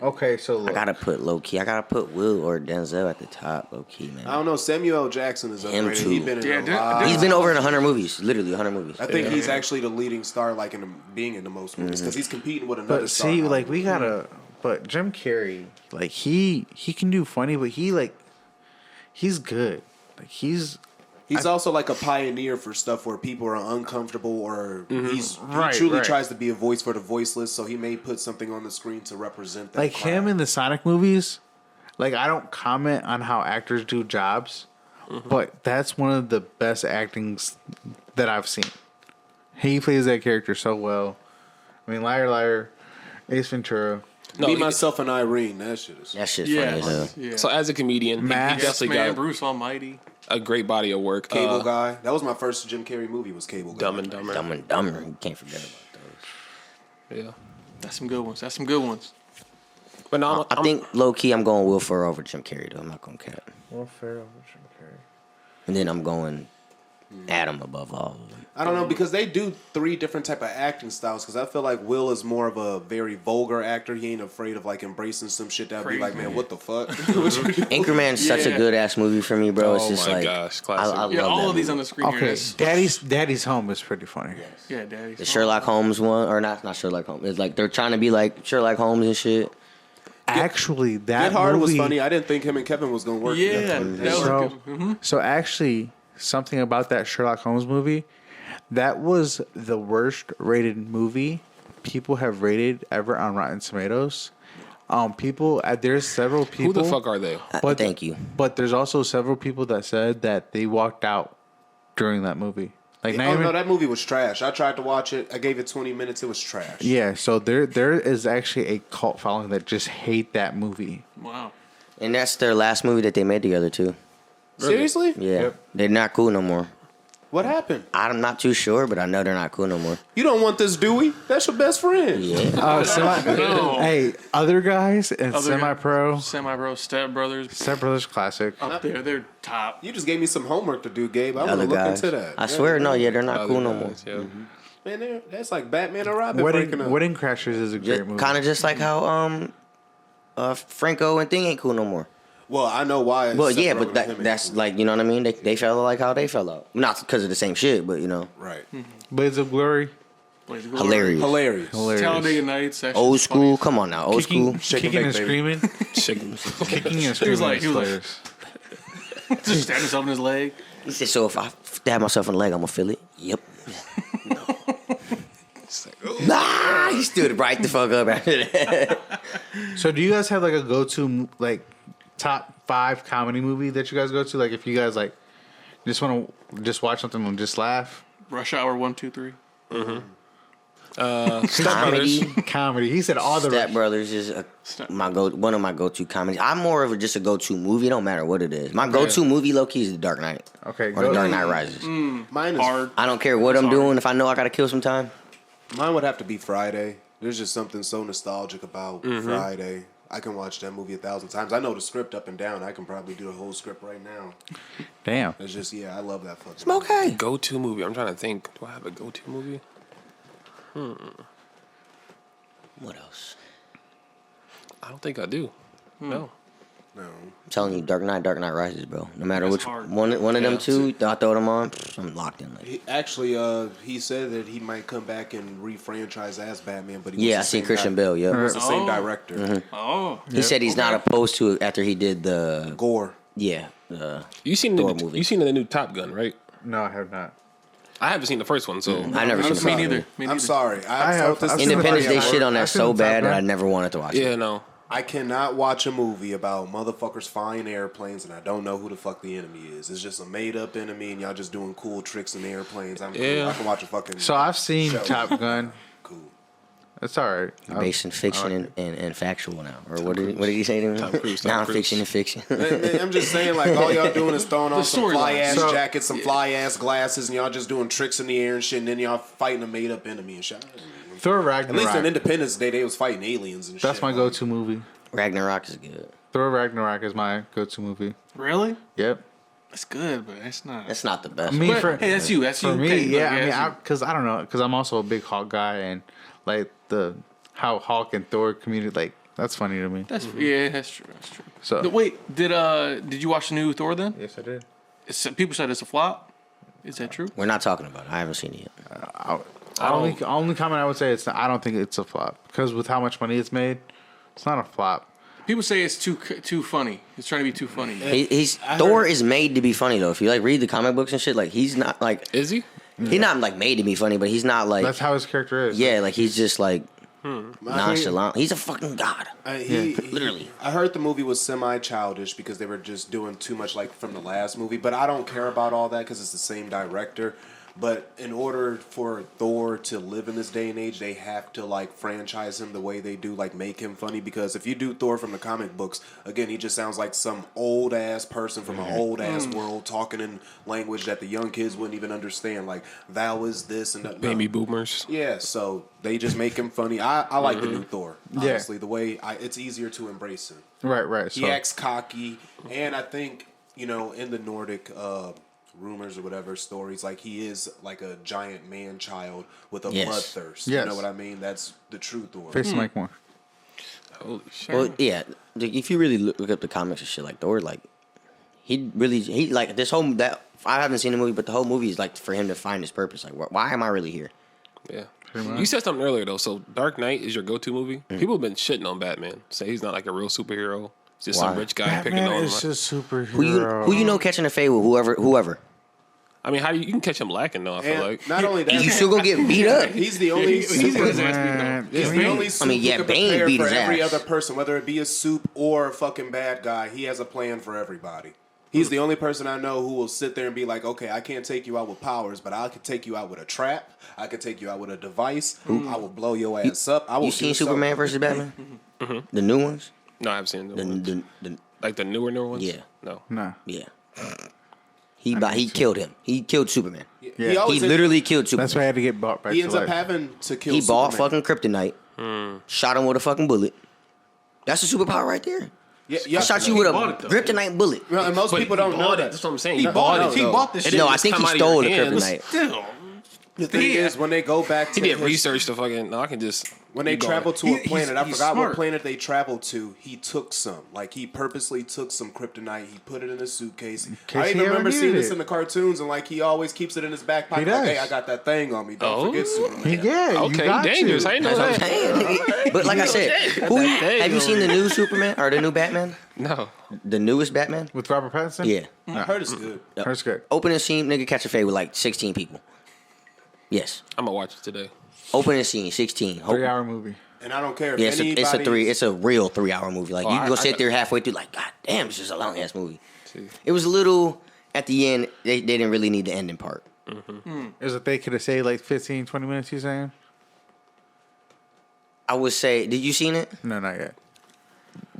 Okay, so look. I gotta put low key. I gotta put Will or Denzel at the top, low key, man. I don't know. Samuel L. Jackson is Him underrated. too. He's been in a lot. He's been over in 100 movies, literally 100 movies. I think he's actually the leading star, like being in the most movies, because he's competing with another But star. see, like we gotta. But Jim Carrey, like he can do funny, but he's good. Like he's also like a pioneer for stuff where people are uncomfortable, or he Right, truly right. tries to be a voice for the voiceless. So he may put something on the screen to represent that. like crowd. him in the Sonic movies. Like I don't comment on how actors do jobs, but that's one of the best actings that I've seen. He plays that character so well. I mean, Liar Liar, Ace Ventura. Me, Myself, and Irene. That shit is. That shit's funny as hell. Yeah. So as a comedian, he Mask. definitely Man, got Bruce Almighty. a great body of work. Cable Guy. That was my first Jim Carrey movie. Was Cable Guy. Dumb and Dumber. Dumb and Dumber. You can't forget about those. Yeah. That's some good ones. But no, I think low key I'm going Will Ferrell over Jim Carrey though. I'm not going Cat. Will Ferrell, Jim Carrey. And then I'm going Adam above all of them. I don't know, because they do 3 different type of acting styles. Because I feel like Will is more of a very vulgar actor. He ain't afraid of like embracing some shit that would be like, man, what the fuck? What you doing? Anchorman's such a Yeah. good ass movie for me, bro. It's Oh just my like gosh, classic. I Yeah, love all that of these movie. on the screen here. Okay, Daddy's Home is pretty funny. Yeah, Daddy. The Sherlock Holmes one, or not Sherlock Holmes. It's like they're trying to be like Sherlock Holmes and shit. Actually, that Get Hard was movie, funny. I didn't think him and Kevin was gonna work. Yeah, together. that was So, good. so actually, something about that Sherlock Holmes movie, that was the worst rated movie people have rated ever on Rotten Tomatoes. There's several people. who the fuck are they? But Thank you. But there's also several people that said that they walked out during that movie. Like, not Oh even- no, that movie was trash. I tried to watch it. I gave it 20 minutes. It was trash. yeah. So there is actually a cult following that just hate that movie. Wow. And that's their last movie that they made together too. Seriously? Yeah, Yep. they're not cool no more. What happened? I'm not too sure, but I know they're not cool no more. You don't want this, Dewey? That's your best friend. Yeah, Hey, other guys and Other- semi-pro, Semi-Bro, Step Brothers. Step Brothers classic. Up there, they're top. You just gave me some homework to do, Gabe. I'm other gonna look guys. into that. I swear, no, yeah, they're not Other cool no more. guys, yeah. Man, that's like Batman and Robin breaking up. Wedding Crashers is a great movie. Kind of just like how Franco and Thing ain't cool no more. Well, I know why. Well, yeah, separating but him and that's him. like, you know what I mean. They fell out like how they fell out, not because of the same shit, but you know, right. Blades of Glory, Blaze of Glory. hilarious. Hilarious. hilarious. Talladega Nights. that Old shit's funny. school, come on now, old school. Kicking and baby. screaming, Chicken. kicking and screaming. He was like- hilarious. Just stabbed himself in his leg. He said, "So if I stab myself in the leg, I'm gonna feel it." Yep. Nah, he stood right the fuck up after that. So, do you guys have like a go-to like top 5 comedy movie that you guys go to? Like, if you guys like just want to just watch something and just laugh. Rush Hour 1, 2, 3. Comedy. Comedy. He said all the Step Brothers is one of my go-to comedies. I'm more of just a go-to movie. It don't matter what it is. My go-to movie, low key, is The Dark Knight. Okay, Or The go- Dark Knight Rises. Mine is Hard. I don't care what I'm doing. If I know I gotta kill some time, Mine would have to be Friday. There's just something so nostalgic about Friday. I can watch that movie 1,000 times. I know the script up and down. I can probably do the whole script right now. Damn. It's just, yeah, I love that fucking okay. Go-to movie. I'm trying to think. Do I have a go-to movie? What else? I don't think I do. No. No. I'm telling you, Dark Knight Rises, bro. No matter That's which hard. one of them Yeah. two, I throw them on. I'm locked in. Like, He said that he might come back and re-franchise as Batman, but he yeah, I was the seen same Christian guy. Bale. Yep. He was the same Oh. director. Oh. He said he's not opposed to it after he did the Gore. You seen Thor the movie. you seen the new Top Gun, right? No, I have not. I haven't seen the first one, so I never seen the Me first neither. movie. Me I'm neither. sorry. I have- felt this I've seen Independence Day I've shit on that seen so the Top bad that Gun. I never wanted to watch it. yeah, no. I cannot watch a movie about motherfuckers flying airplanes and I don't know who the fuck the enemy is. It's just a made up enemy and y'all just doing cool tricks in the airplanes. I'm cool. Yeah. I can watch a fucking So I've seen show. Top Gun. Cool. It's all right. Based in fiction and factual now, or what did he say to me? Tom Cruise. Non-fiction and fiction. Man, I'm just saying, like, all y'all doing is throwing on some storyline. fly ass So- jackets, some fly ass glasses, and y'all just doing tricks in the air and shit, and then y'all fighting a made up enemy and shit. Thor At least on Ragnarok. Independence Day, they was fighting aliens and shit. That's my go-to movie. Ragnarok is good. Thor Ragnarok is my go-to movie. Really? Yep. That's good, but that's not. That's not the best. Me, But, for, hey, that's you. That's for you. me, Okay, yeah. look, I mean, that's you. because I don't know, because I'm also a big Hulk guy, and like how Hulk and Thor communicate, like that's funny to me. That's yeah. That's true. That's true. So Wait, did you watch the new Thor then? yes, I did. People said it's a flop. Is that true? We're not talking about it. I haven't seen it yet. Only comment I would say it's not, I don't think it's a flop because with how much money it's made, it's not a flop. People say it's too funny. It's trying to be too funny. Thor is made to be funny though. If you like read the comic books and shit, like he's not like. Is he? He's not like made to be funny, but he's not like. That's how his character is. Yeah, like he's just like nonchalant. He's a fucking god. Literally. I heard the movie was semi-childish because they were just doing too much like from the last movie, but I don't care about all that because it's the same director. But in order for Thor to live in this day and age, they have to like franchise him the way they do, like make him funny. Because if you do Thor from the comic books, again, he just sounds like some old ass person from an old ass world talking in language that the young kids wouldn't even understand. Like thou is this and that. Baby boomers. Yeah, so they just make him funny. I like the new Thor. Honestly, the way it's easier to embrace him. Right. He acts cocky, and I think in the Nordic. Rumors or whatever stories, like he is like a giant man child with a bloodthirst. Yes. You know what I mean? That's the true Thor. Face Mike more. Holy shit. Well, yeah. If you really look up the comics and shit, like Thor, like he like this whole that I haven't seen the movie, but the whole movie is like for him to find his purpose. Like, why am I really here? Yeah. You said something earlier though. So Dark Knight is your go-to movie. People have been shitting on Batman. Say he's not like a real superhero. He's just some rich guy picking Batman on him. is just superhero. Who you know catching a fade with whoever. I mean, how do you can catch him lacking though? I feel And like not only that, You still gonna get beat up. he's the only He's getting his ass beat Man, up. He's the only suit I mean, yeah, who can Bane prepare beat for his every ass. other person, whether it be a soup or a fucking bad guy. He has a plan for everybody. He's the only person I know who will sit there and be like, okay, I can't take you out with powers, but I can take you out with a trap. I can take you out with a device. I will blow your ass up. I will. You seen Superman versus Batman? The new ones? no, I haven't seen them. Like the newer ones. Yeah. No. Nah. Yeah. He killed him. He killed Superman. He always He literally killed Superman. That's why I had to get bought back He to ends life. up having to kill. He bought Superman. fucking kryptonite, shot him with a fucking bullet. That's a superpower right there. Yeah, I shot you with a bought it, though. kryptonite bullet. Well, and most people don't know that. That's what I'm saying. He bought it. He no. bought this shit. No, I just think come he out of your stole the hands. kryptonite. Still. The thing is, when they go back to He did his- research to fucking. No, I can just. When they keep going. travel to a planet, I he's forgot smart. what planet they traveled to. He took some, like he purposely took some kryptonite. He put it in a suitcase. case I he even ever remember seeing needed this it. in the cartoons, and like he always keeps it in his back pocket. He Like, does. hey, I got that thing on me. Don't Oh. forget Superman. Yeah, you Okay, got dangerous. to. I didn't know That's what I'm that. saying. But like I said, have you seen the new Superman or the new Batman? No. The newest Batman? With Robert Pattinson? Yeah. I heard it's good. That's good. Opening scene, nigga catch a fade with like 16 people. Yes. I'm gonna watch it today. Opening scene, 16. 3-hour movie. And I don't care if Yeah, it's a real 3-hour movie. Like you I- go I sit got- there halfway through, like, God damn, it's just a long ass movie. See. It was a little at the end. They didn't really need the ending part. Is it they could have saved like 15, 20 minutes, you saying? I would say, did you seen it? No, not yet.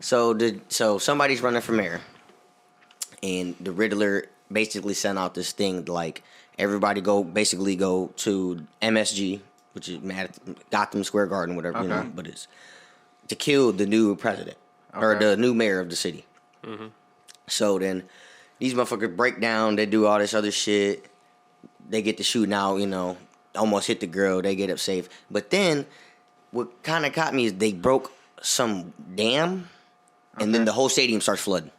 So somebody's running for mayor, and the Riddler basically sent out this thing like everybody go to MSG, which is Gotham Square Garden, whatever you know, but it's to kill the new president or the new mayor of the city. So then these motherfuckers break down, they do all this other shit, they get to shooting out, almost hit the girl, they get up safe, but then what kind of caught me is they broke some dam, and then the whole stadium starts flooding.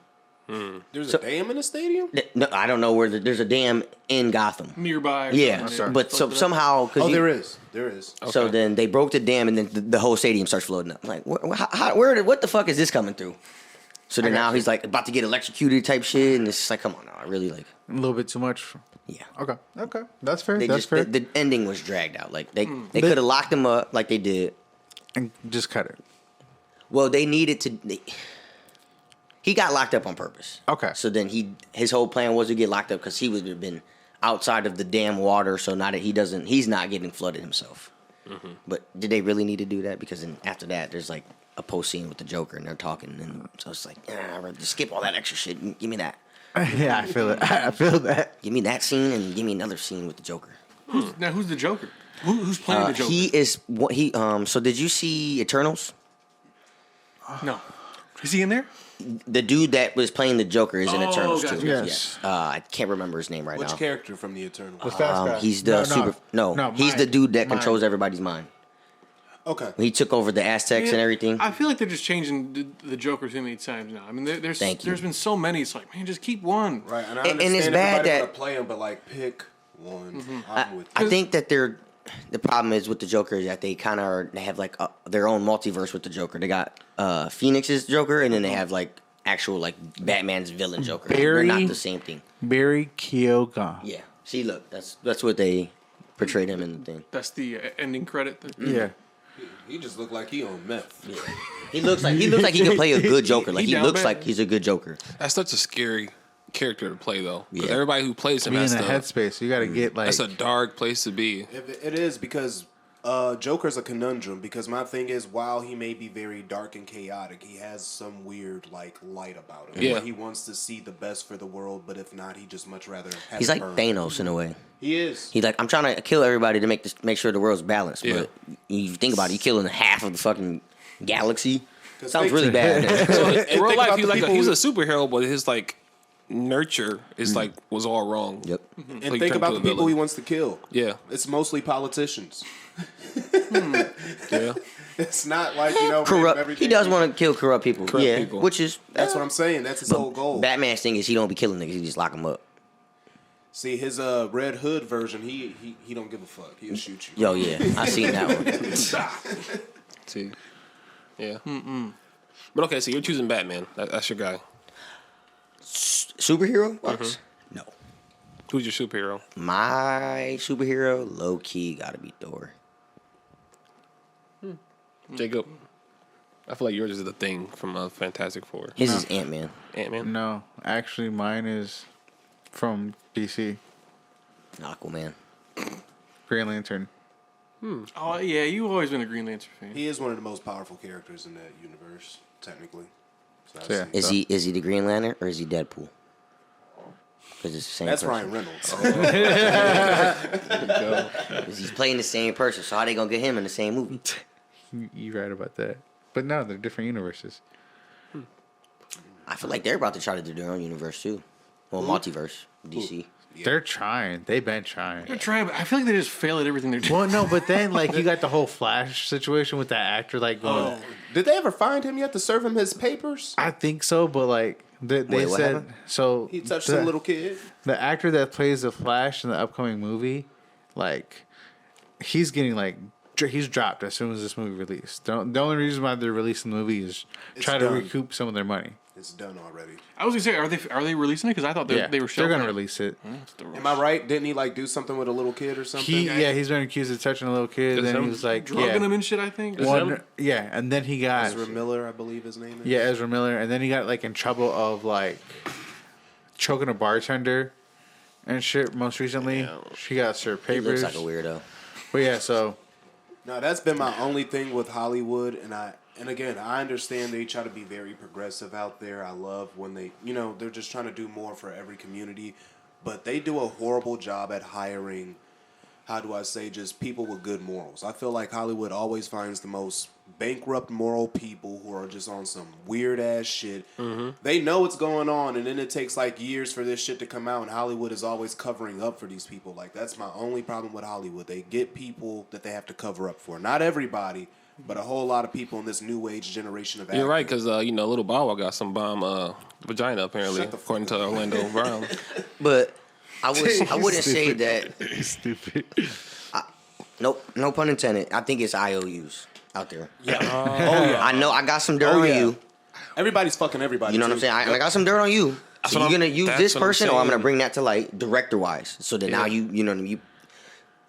There's a dam in the stadium? No, I don't know where there's a dam in Gotham. Nearby. or Yeah, something. but somehow Oh, there is. There is. So then they broke the dam, and then the whole stadium starts flooding up. I'm like, what the fuck is this coming through? So then now he's like about to get electrocuted type shit, and it's just like, come on now, I really like, A little bit too much. yeah. Okay. That's fair. They That's just fair. the ending was dragged out. Like they could have locked him up like they did. And just cut it. Well, they needed to. He got locked up on purpose. Okay. So then his whole plan was to get locked up because he would have been outside of the damn water. So now that he's not getting flooded himself. But did they really need to do that? Because then after that, there's like a post scene with the Joker and they're talking, and so it's like, I'd rather just skip all that extra shit and give me that. Yeah, I feel it. I feel that. Give me that scene and give me another scene with the Joker. Now, who's the Joker? Who's playing the Joker? He is what he. So did you see Eternals? No. Is he in there? the dude that was playing the Joker is in Eternals gotcha. too. Yes. I can't remember his name right Which now. character from the Eternals? The fast guy. He's the he's the dude that controls everybody's mind. Okay. He took over the Aztecs and everything. I feel like they're just changing the Joker too many times now. I mean, there's been so many. It's like, man, just keep one. Right, and I And understand it's bad everybody that- wanna play him, but like pick one. Mm-hmm. I'm with I you. think that the problem is with the Joker is that they kind of they have like their own multiverse with the Joker. They got Phoenix's Joker, and then they have like actual like Batman's villain Joker. They're Barry- not the same thing. Barry Keoghan. Yeah. See, look, that's what they portrayed him in the thing. That's the ending credit. Yeah. He just looked like he on meth. Yeah. He looks like he can play a good Joker. Like he down looks bad. like he's a good Joker. That's such a scary character to play, though. Because Yeah. everybody who plays him Be in has the to. headspace. You got to get like. That's a dark place to be. It is because Joker's a conundrum because my thing is while he may be very dark and chaotic, he has some weird like light about him. Yeah. Where he wants to see the best for the world, but if not, he just much rather have He's it like burn. Thanos in a way. He is. He's like, I'm trying to kill everybody to make sure the world's balanced. Yeah. But you think about it, you're killing half of the fucking galaxy. 'Cause Sounds think- really bad. So in think real life, about he's the like people he's a superhero, but his like nurture is like was all wrong. Yep. So And he think turned about to the a people he villain. wants to kill. Yeah, It's mostly politicians. yeah. It's not like, you know, Corrupt. everything. He does want to kill corrupt people. Corrupt yeah, people. which is That's what I'm saying. That's his whole goal. Batman's thing is he don't be killing niggas. He just lock them up. See, his Red Hood version, he don't give a fuck. He'll shoot you. Yo, yeah, I seen that one. See, yeah. But okay, so you're choosing Batman. That's your guy. Superhero? No. Who's your superhero? My superhero, low key, gotta be Thor. Jacob. I feel like yours is the Thing from Fantastic Four. His is Ant-Man. Ant-Man. No, actually, mine is from DC. Aquaman. Green Lantern. Oh yeah, you've always been a Green Lantern fan. He is one of the most powerful characters in that universe, technically. So I've Yeah. seen- Is he the Green Lantern or is he Deadpool? Because it's the same That's person. Ryan Reynolds. Because he's playing the same person, so how they gonna get him in the same movie? You're right about that. But no, they're different universes. I feel like they're about to try to do their own universe too. Well, multiverse, DC. They're trying. They've been trying. They're trying, but I feel like they just fail at everything they're doing. Well, no, but then like you got the whole Flash situation with that actor like going. Did they ever find him yet to serve him his papers? I think so, but like they Wait, what said happened? so. He touched the, some little kid. The actor that plays the Flash in the upcoming movie, like he's getting like he's dropped as soon as this movie released. The only reason why they're releasing the movie is It's try to done. recoup some of their money. It's done already. I was gonna say, are they releasing it? Because I thought they were They're shelving gonna it. release it. Am I right? Didn't he like do something with a little kid or something? He's been accused of touching a little kid. Is Then him he was like, drugging him and shit. I think. and then he got Ezra Miller, I believe his name is. Yeah, Ezra Miller, and then he got like in trouble of like choking a bartender and shit. Most recently, she got served He papers. looks like a weirdo. But yeah, so No, that's been my only thing with Hollywood, and again, I understand they try to be very progressive out there. I love when they, they're just trying to do more for every community, but they do a horrible job at hiring, how do I say, just people with good morals. I feel like Hollywood always finds the most bankrupt moral people who are just on some weird ass shit. They know what's going on, and then it takes like years for this shit to come out, and Hollywood is always covering up for these people. Like, that's my only problem with Hollywood. They get people that they have to cover up for. Not everybody, but a whole lot of people in this new age generation of actors. You're right, because Little Bow Wow got some bomb vagina apparently, Shut the fuck according to Orlando Brown. But I wouldn't say that. stupid. Nope, no pun intended. I think it's IOUs out there. Yeah. Oh, yeah. I know I got some dirt Oh, on yeah. you. Everybody's fucking everybody. You know what I'm too. saying? I got some dirt on you. So what you're I'm- gonna use that's this what I'm person, or I'm saying. gonna bring that to light, director wise. So that now you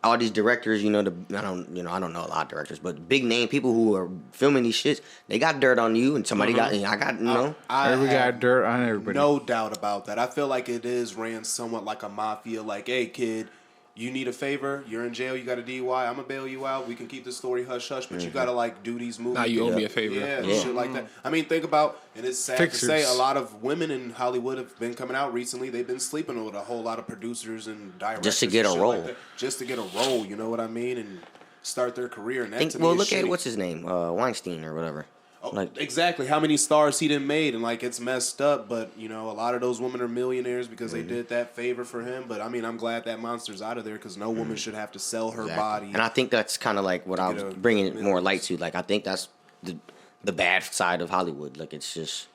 all these directors, I don't know a lot of directors, but big name people who are filming these shits, they got dirt on you, and somebody got, I got, I We have got dirt on everybody. no doubt about that. I feel like it is ran somewhat like a mafia. Like, hey, kid, you need a favor. You're in jail. You got a DUI. I'm gonna bail you out. We can keep the story hush hush, but you gotta like do these movies. Now you owe me a favor. Yeah, Yeah. shit like that. I mean, think about, and it's sad Fixers. to say, a lot of women in Hollywood have been coming out recently. They've been sleeping with a whole lot of producers and directors Just to get and a shit role. like that. Just to get a role. You know what I mean? And start their career. And that to me well, is look at shitty. what's his name, Weinstein or whatever. Like Exactly how many stars he done made, and like it's messed up. But you know, a lot of those women are millionaires because they did that favor for him. But I mean, I'm glad that monster's out of there because no woman should have to sell her body. And I think that's kind of like what I was bringing more light to. Like I think that's the bad side of Hollywood. Like it's just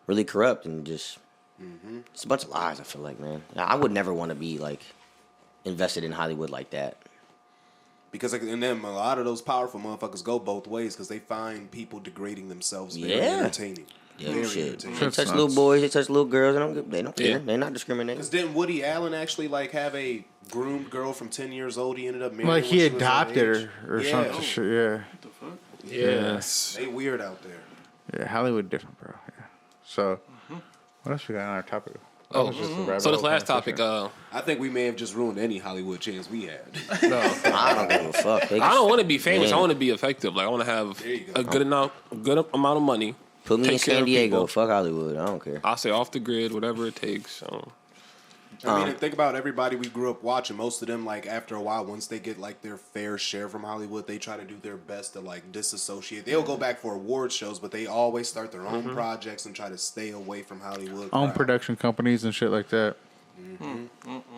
really corrupt and just it's a bunch of lies. I feel like, man, I would never want to be like invested in Hollywood like that. Because like, and then a lot of those powerful motherfuckers go both ways because they find people degrading themselves very entertaining. Yeah, very shit. entertaining. They touch little boys, they touch little girls. They don't care. They're not discriminating. Because didn't Woody Allen actually like have a groomed girl from 10 years old? He ended up marrying Like when he she was that adopted age? her or something. Shit, yeah. What the fuck? Yes. They weird out there. Yeah, Hollywood different, bro. Yeah. So, what else we got on our topic? Oh, That was just a rabbit so this hole last topic, conversation. I think we may have just ruined any Hollywood chance we had. I don't give a fuck. I don't want to be famous. I want to be effective. Like I want to have you go. a good amount of money. Put me Take in care San of Diego. people. Fuck Hollywood. I don't care. I'll say off the grid, whatever it takes. So. I mean, think about everybody we grew up watching. Most of them, like, after a while, once they get, like, their fair share from Hollywood, they try to do their best to, like, disassociate. They'll go back for award shows, but they always start their own projects and try to stay away from Hollywood. Own crowd. production companies and shit like that.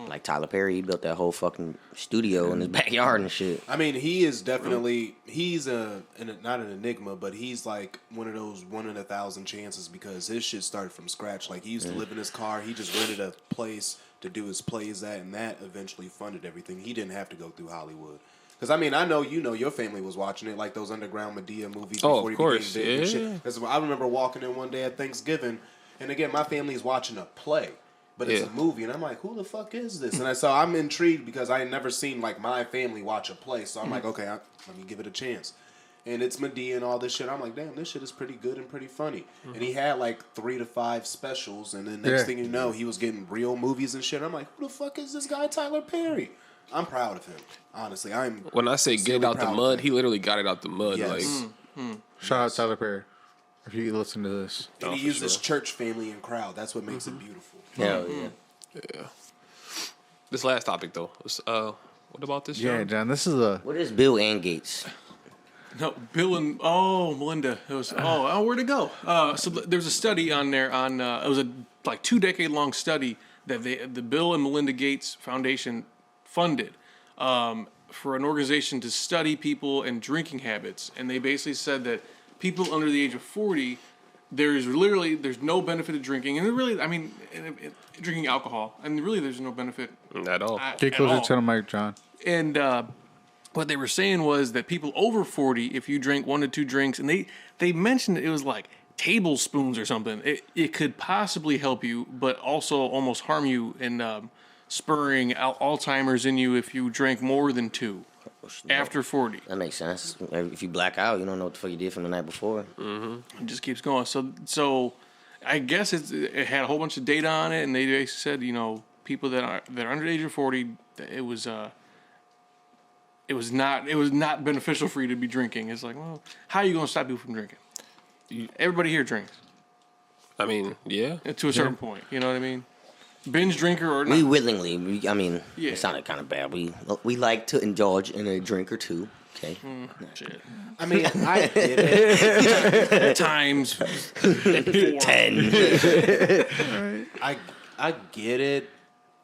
Like Tyler Perry, he built that whole fucking studio in his backyard and shit. I mean, he is definitely, he's not an enigma, but he's, like, one of those 1 in 1,000 chances because his shit started from scratch. Like, he used to live in his car. He just rented a place to do his plays at, and that eventually funded everything. He didn't have to go through Hollywood. Because, I mean, I know your family was watching it, like those underground Medea movies Oh, before of he course, became big and yeah. shit. 'Cause I remember walking in one day at Thanksgiving, and again, my family's watching a play, but it's a movie, and I'm like, who the fuck is this? And so I'm intrigued because I had never seen, like, my family watch a play, so I'm like, okay, let me give it a chance. And it's Medea and all this shit. I'm like, damn, this shit is pretty good and pretty funny. And he had like 3 to 5 specials, and then next thing you know, he was getting real movies and shit. I'm like, who the fuck is this guy, Tyler Perry? I'm proud of him, honestly. When I say get it out the mud, he literally got it out the mud. Yes. Like Shout out Tyler Perry. If you listen to this. And he used his church family and crowd. That's what makes it beautiful. Hell yeah. yeah. This last topic though. What about this? Yeah, John? John, this is a... What is Bill and Gates? No, Bill and Melinda. It was where'd it go? So there was a study on there on it was a like 2-decade-long study that the Bill and Melinda Gates Foundation funded for an organization to study people and drinking habits, and they basically said that people under the age of 40, there's no benefit of drinking, and really, I mean, drinking alcohol, and really there's no benefit At all. Get closer to the mic, John. And what they were saying was that people over 40, if you drink 1 to 2 drinks, and they mentioned it was like tablespoons or something, it could possibly help you, but also almost harm you in spurring Alzheimer's in you if you drank more than 2 after 40. That makes sense. If you black out, you don't know what the fuck you did from the night before. It just keeps going. So I guess it had a whole bunch of data on it, and they basically said, people that are under the age of 40, it was not beneficial for you to be drinking. It's like, well, how are you going to stop people from drinking? Everybody here drinks. I mean, yeah. To a certain point, you know what I mean? Binge drinker or not. We willingly, Yeah. it sounded kind of bad. We like to indulge in a drink or two. Okay. Shit. I mean, I get it. Times 4. 10. I get it,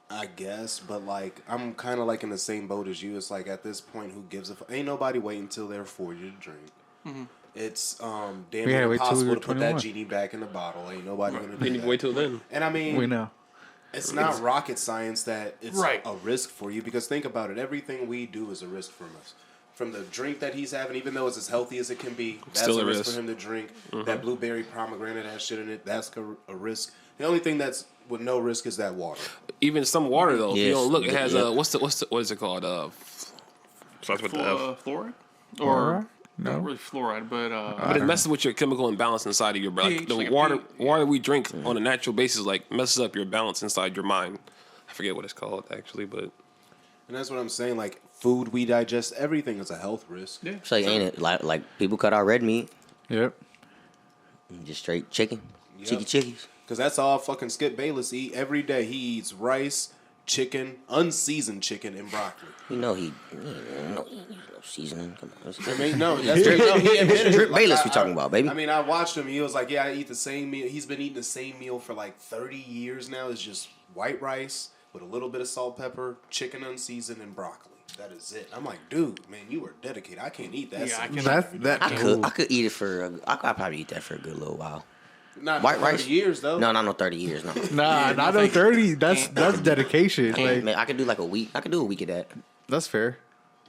I guess, but like I'm kind of like in the same boat as you. It's like at this point, who gives a fuck? Ain't nobody waiting until they're 40 to drink. It's damn We had to near wait till we impossible were to put that 21. genie back in the bottle. Ain't nobody gonna do Then you that. wait till then. And I mean, We know. it's not rocket science that it's Right. a risk for you because think about it. Everything we do is a risk from us. From the drink that he's having, even though it's as healthy as it can be, that's Still a a risk risk. for him to drink. That blueberry pomegranate has shit in it. That's a risk. The only thing that's with no risk is that water. Even some water though. If you Yes. don't look, it has Yeah. what is it called? Starts with the F. Fluoride? Or No. not really fluoride, but But it messes with your chemical imbalance inside of your brain. Like, pH, the like a water pH. water we drink on a natural basis like messes up your balance inside your mind. I forget what it's called actually, but And that's what I'm saying. Like food we digest, everything is a health risk. yeah. So ain't it like people cut out red meat, Yep. just straight chicken, Yep. chickies. Because that's all fucking Skip Bayless eat every day. He eats rice, chicken, unseasoned chicken, and broccoli. You know he no seasoning. Come on. I mean, no, that's no, he admitted it. Drip Like, Bayless we talking about, baby. I mean, I watched him. He was like, "Yeah, I eat the same meal." He's been eating the same meal for like 30 years now. It's just white rice with a little bit of salt, pepper, chicken unseasoned, and broccoli. That is it. I'm like, dude, man, you were dedicated. I can't eat that. Yeah, I stuff. I could eat it for. I could probably eat that for a good little while. Not White 30 rice? years though. No, not no 30 years. No. Nah, not no 30. That's dedication. Like, Man, I could do like a week. I could do a week of that. that's fair.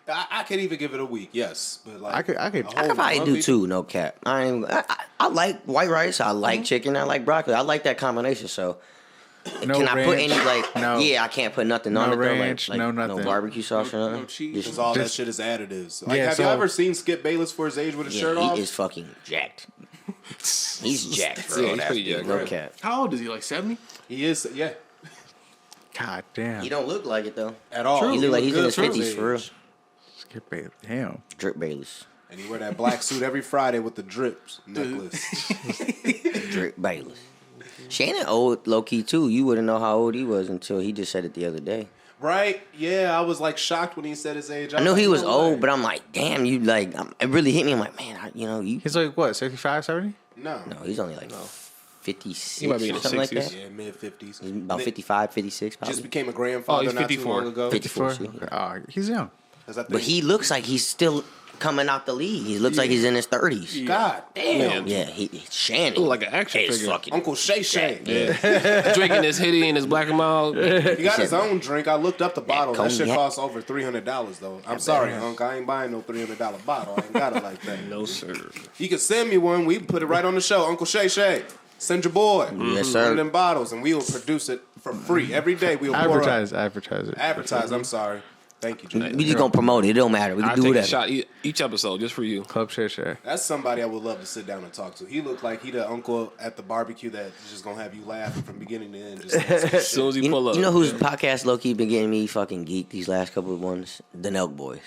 I could even give it a week. Yes, but like I could- I could probably do two. No cap. I like white rice. I like chicken. I like broccoli. I like that combination. So. No Can I put ranch, any like? no. Yeah, I can't put nothing on No it. Though, ranch, like no no nothing. barbecue sauce or nothing. No cheese. because all that Just- shit is additives. Like, Yeah, have you so- ever seen Skip Bayless for his age with his shirt Yeah, off? he is fucking jacked. He's jacked, bro. Yeah, he's pretty jacked, No right. cap. How old is he? Like 70? He is, yeah, God damn. He don't look like it though. at all. He look like he's in his good for 50s his for real. age. Skip Bayless. Damn. Drip Bayless. And he wear that black suit every Friday with the drips necklace. Drip Bayless. Shannon old low key too. You wouldn't know how old he was until he just said it the other day. Right? Yeah, I was like shocked when he said his age. I knew he was no old, way. but I'm like, damn, you like. It really hit me. I'm like, man, you. He's like, what, 65, 70? No. No, he's only like 56 He might be in or his something like 60s. that. Yeah, mid 50s. He's about 55, 56 probably. Just became a grandfather Oh, he's not too 54. long ago. 54. 54? Okay. Oh, he's young. 'Cause I think, But he looks like he's still coming out the league. He looks like he's in his 30s. God damn. Yeah, Shannon. Look like an action is figure. fucking Uncle Shay Shay. Drinking his hitty and his black and mild. He got his own drink. I looked up the bottle. That shit cognac. costs over $300 though. I'm sorry, Unc. I ain't buying no $300 bottle. I ain't got it like that. No, sir. You can send me one. We can put it right on the show. Uncle Shay Shay. Send your boy. Yes, sir. One of them bottles, and we will produce it for free every day. We'll pour up. Advertise it. Advertise. I'm sorry. Thank you, Jay. We just gonna promote it. It don't matter. We can I do take a whatever. shot each episode just for you. Club share. That's somebody I would love to sit down and talk to. He looked like he the uncle at the barbecue that's just gonna have you laughing from beginning to end. Just As soon as he pull up. You know whose podcast low key been getting me fucking geeked these last couple of ones? The Nelk Boys.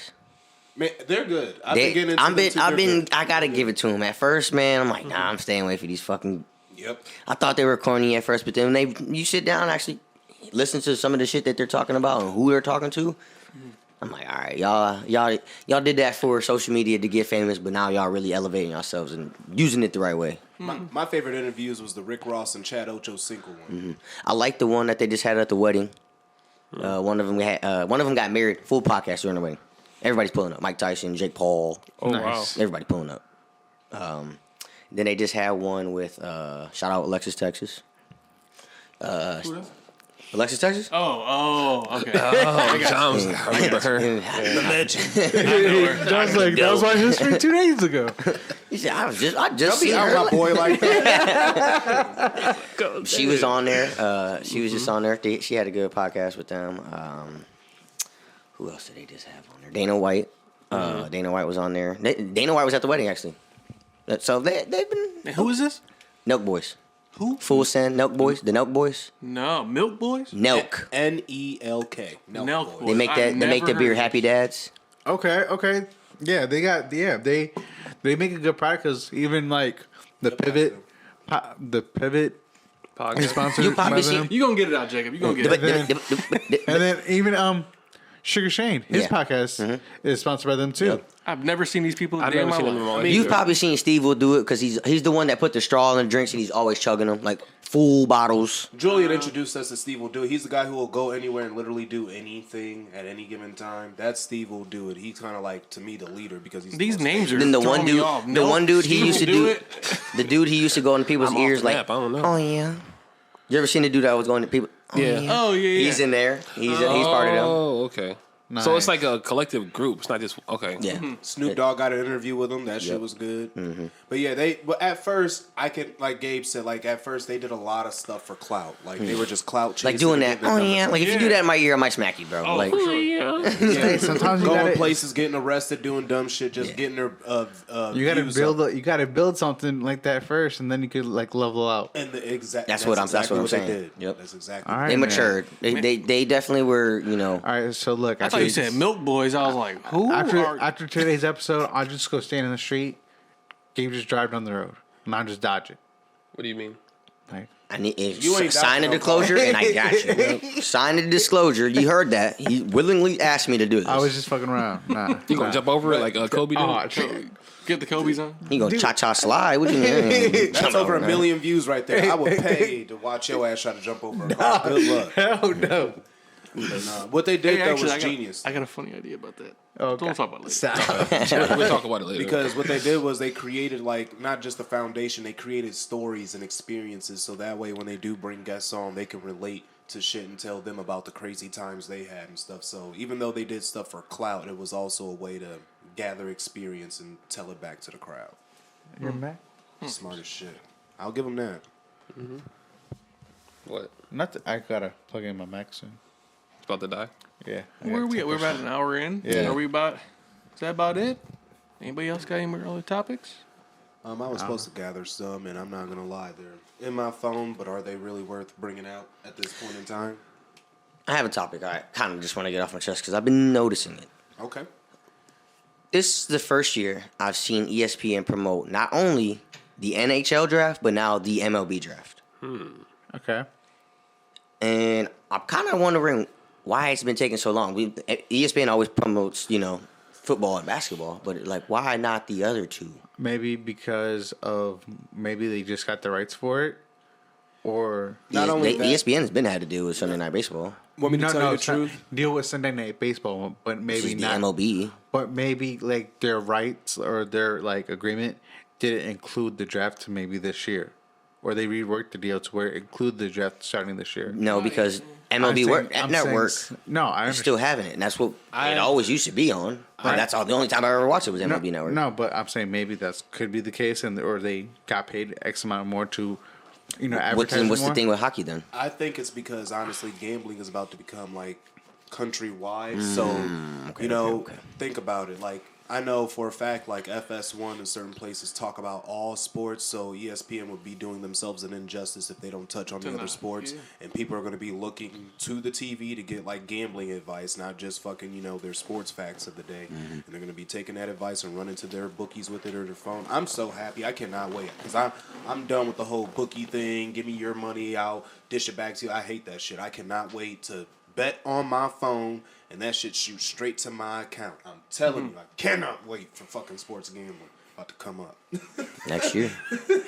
man, they're good. I've been getting into them too. I gotta give it to them. At first, man, I'm like, nah, I'm staying away for these fucking. Yep. I thought they were corny at first, but then you sit down and actually listen to some of the shit that they're talking about and who they're talking to. I'm like, all right, y'all did that for social media to get famous, but now y'all really elevating yourselves and using it the right way. My favorite interviews was the Rick Ross and Chad Ochocinco one. I like the one that they just had at the wedding. One of them got married. Full podcast during the wedding. Everybody's pulling up. Mike Tyson, Jake Paul. Oh, Nice. wow. Everybody pulling up. Then they just had one with shout out Alexis Texas. Alexis Texas. Oh, okay. Oh, John's, I remember her. The legend. That was my history 2 days ago. He said, I just Don't be seen out her. my boy like that. She was on there. She was just on there. She had a good podcast with them. Who else did they just have on there? Dana White. Dana White was on there. Dana White was at the wedding actually. So they've been And who is this? Nelk Boys. Who? Full Send Nelk Boys. The Nelk Boys. No, Milk Boys? Nelk. Nelk. Nelk Boy. They make that. I've They make the never beer heard of Happy Dads. Okay. Yeah, they make a good product because even like the pivot is Podcast. sponsored You probably by see- them. You gonna get it out, Jacob. You gonna get it. And then even Sugar Shane, his Yeah. podcast is sponsored by them too. Yep. I've never seen these people in I've a day of never my seen them in my life. life. You've probably seen Steve will do it because he's the one that put the straw in the drinks and he's always chugging them like full bottles. Julian introduced us to Steve Will Do It. He's the guy who will go anywhere and literally do anything at any given time. That's Steve Will Do It. He's kind of like, to me, the leader because he's These the most names are Then the throwing one me dude, off. the Nope, one dude he Steve used to will do it. the dude he used to go into people's I'm off ears the like, map, I don't know. oh yeah. You ever seen the dude that was going to people? Oh, Yeah. Oh yeah. He's in there. He's part of them. Oh, okay. Nice. So it's like a collective group. It's not just okay. Yeah. Snoop Dogg got an interview with him. That shit was good. But yeah, but at first, I could, like Gabe said, like at first they did a lot of stuff for clout. Like they were just clout chasing. Like doing to that. get their Oh numbers yeah. up. Like if you do that in my ear, I might smack you, bro. Oh, like for sure. Hey, sometimes you going gotta places, getting arrested, doing dumb shit, just getting their you gotta views build up. you gotta build something like that first, and then you could like level out. And the exact. That's what I'm exactly saying. They did. Yep. That's exactly. All right, they man. matured. They definitely were. All right, so look, I thought you said Milk Boys. I was like, who? after today's episode, I'll just go stand in the street. Gabe just drive down the road, and I'll just dodge it. What do you mean? Like I need You ain't sign a down for no disclosure, and I got you. Sign a disclosure. You heard that. He willingly asked me to do this. I was just fucking around. Nah. You gonna jump over it like Kobe did? Oh, shit. Get the Kobe's on. You gonna cha-cha slide? What you mean? That's over 1 million views right there. I would pay to watch your ass try to jump over a car. Good luck. Hell no. But nah, what they did though was I genius. got a funny idea about that. Okay. Don't talk about it later. Stop. We'll talk about it later. Because what they did was they created like not just a foundation, they created stories and experiences so that way when they do bring guests on, they can relate to shit and tell them about the crazy times they had and stuff. So even though they did stuff for clout, it was also a way to gather experience and tell it back to the crowd. You're mad? Smart as shit. I'll give them that. What? Not that I gotta plug in my Mac soon. It's about to die? Yeah. Where are we at? We're about an hour in. Yeah. Are we about? Is that about it? Anybody else got any more other topics? I was supposed to gather some, and I'm not gonna lie, they're in my phone, but are they really worth bringing out at this point in time? I have a topic I kind of just want to get off my chest because I've been noticing it. Okay. This is the first year I've seen ESPN promote not only the NHL draft, but now the MLB draft. Okay. And I'm kind of wondering why it's been taking so long. ESPN always promotes, football and basketball, but like, why not the other two? Maybe because of maybe they just got the rights for it, or Not only that- ESPN has been had to do with Sunday Night Baseball. Want me to tell you the it's not- truth? Deal with Sunday Night Baseball, but This maybe is the not. MLB. But maybe like their rights or their like agreement didn't include the draft to maybe this year, or they reworked the deal to where it include the draft starting this year. No, because MLB Network No, I is understand. still having it, and that's what it always used to be on. But that's all. The only time I ever watched it was MLB Network. No, but I'm saying maybe that could be the case, or they got paid X amount more to, advertise What's more. the thing with hockey then? I think it's because honestly, gambling is about to become like countrywide. So think about it. Like I know for a fact, like FS1 in certain places talk about all sports. So ESPN would be doing themselves an injustice if they don't touch on the other sports. Yeah. And people are going to be looking to the TV to get like gambling advice, not just fucking their sports facts of the day. And they're going to be taking that advice and running to their bookies with it or their phone. I'm so happy. I cannot wait because I'm done with the whole bookie thing. Give me your money. I'll dish it back to you. I hate that shit. I cannot wait to bet on my phone and that shit shoots straight to my account. I'm telling you, I cannot wait for fucking sports gambling about to come up. Next year,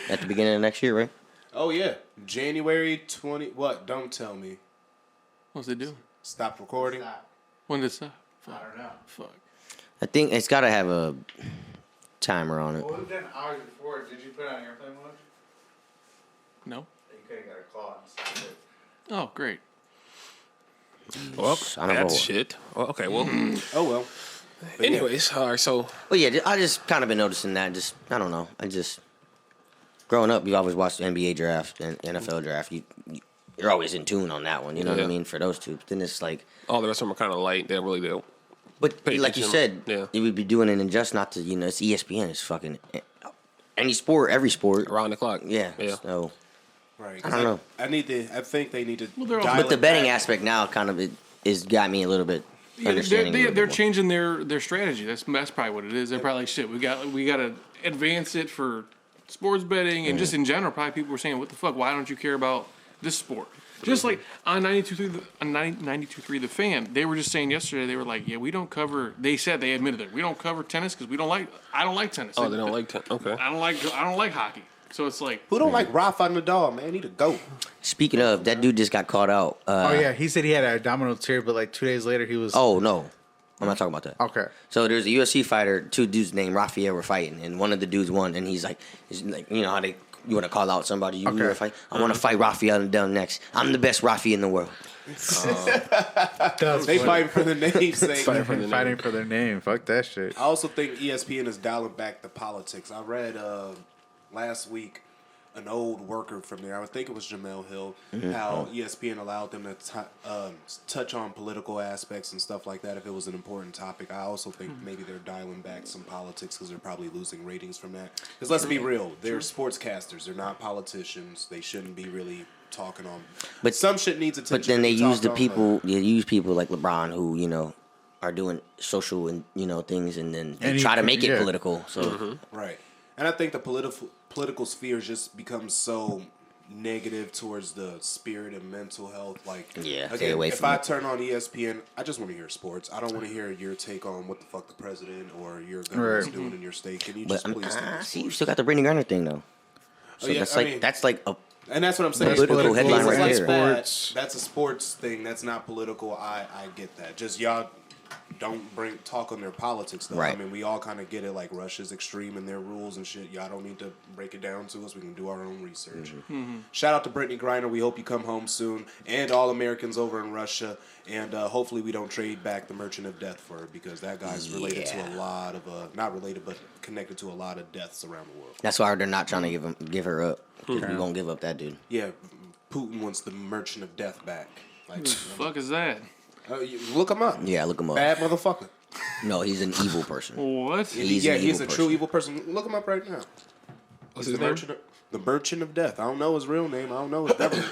at the beginning of next year, right? Oh yeah, January 20. What? Don't tell me. What's it doing? Stop recording. When did it stop? I don't know. Fuck. I think it's got to have a timer on it. Well, we've done hours before. Did you put it on airplane mode? No. You could have got a call and stop it. Oh, great. Well, I don't that's know. shit. Well, okay, well. Oh well. But Anyways, all right, so. Well, yeah, I just kind of been noticing that. I don't know. Growing up, you always watched the NBA draft and NFL draft. You're always in tune on that one. You know what I Yeah. mean? For those two. But then it's like, All the rest of them are kind of light. They really do. but Pay like you attention. said, Yeah. you would be doing an injustice not to, it's ESPN. It's fucking any sport, every sport. Around the clock. Yeah. Yeah. So, right. I don't know. I think they need to. Well, they're also- dial but the it betting back. aspect now kind of is got me a little bit understanding. a little They're bit more. changing their strategy. That's probably what it is. They're probably like, shit. We got to advance it for sports betting and just in general. Probably people were saying, what the fuck? Why don't you care about this sport? Just like on 92.3 The Fan, they were just saying yesterday. They were like, yeah, we don't cover. They said they admitted it. We don't cover tennis because I don't like tennis. Oh, they don't like okay. I don't like hockey. So it's like, Who don't like Rafa Nadal, man? He need to go. Speaking of, that dude just got caught out. Oh yeah, he said he had a abdominal tear, but like 2 days later he was. Oh, no. I'm not talking about that. Okay. So there's a UFC fighter, two dudes named Rafael were fighting, and one of the dudes won, and he's like you know how you want to call out somebody, you want to fight? I want to fight Rafael Nadal next. I'm the best Rafi in the world. That's They funny. fighting for the namesake. Fighting for their name. Fuck that shit. I also think ESPN is dialing back the politics. I read last week an old worker from there, I think it was Jamel Hill, how ESPN allowed them to touch on political aspects and stuff like that if it was an important topic. I also think maybe they're dialing back some politics because they're probably losing ratings from that. Because let's be real, they're sportscasters. They're not politicians. They shouldn't be really talking on. But some shit needs attention. But then they to be use the talked people. They use people like LeBron who are doing social and things, and then they And try to he- make it yeah. political. So Right. And I think the political sphere just becomes so negative towards the spirit and mental health. Like, Yeah, stay again, away if from I it. turn on ESPN, I just want to hear sports. I don't want to hear your take on what the fuck the president or your government's Right. doing in your state. Can you But just please stick with see, you sports? still got the Brittany Griner thing though. So yeah, that's I like mean- that's like a And that's what I'm saying. Political headline Things right like there. that, that's a sports thing. That's not political. I get that. Just y'all don't talk on their politics though. Right. I mean, we all kind of get it. Like Russia's extreme in their rules and shit. Y'all don't need to break it down to us. We can do our own research. Shout out to Brittany Griner. We hope you come home soon, and all Americans over in Russia. And hopefully we don't trade back the Merchant of Death for her, because that guy's related to a lot of not related but connected to a lot of deaths around the world. that's why they're not trying to give her up. 'Cause we won't give up that dude. Yeah, Putin wants the Merchant of Death back. Like, What the fuck is that? look him up. Yeah, look him up. Bad motherfucker. No, he's an evil person. What? He's yeah, an he's evil a person. true evil person. Look him up right now. What's He's his name? the Merchant of Death. I don't know his real name. I don't know his devil.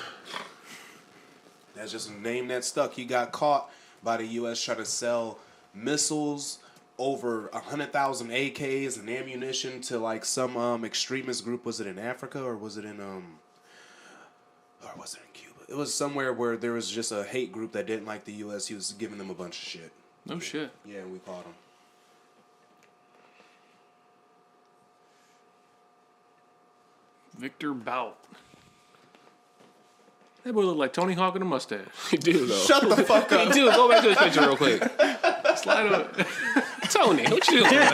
That's just a name that stuck. He got caught by the U.S. trying to sell missiles, over 100,000 AKs and ammunition to like some extremist group. Was it in Africa or was it in Cuba? It was somewhere where there was just a hate group that didn't like the U.S. He was giving them a bunch of shit. No shit. Yeah, we caught him. Victor Bout. That boy look like Tony Hawk with a mustache. He do though. Shut the fuck up. He do. Go back to his picture real quick. Slide up. Tony, what you doing?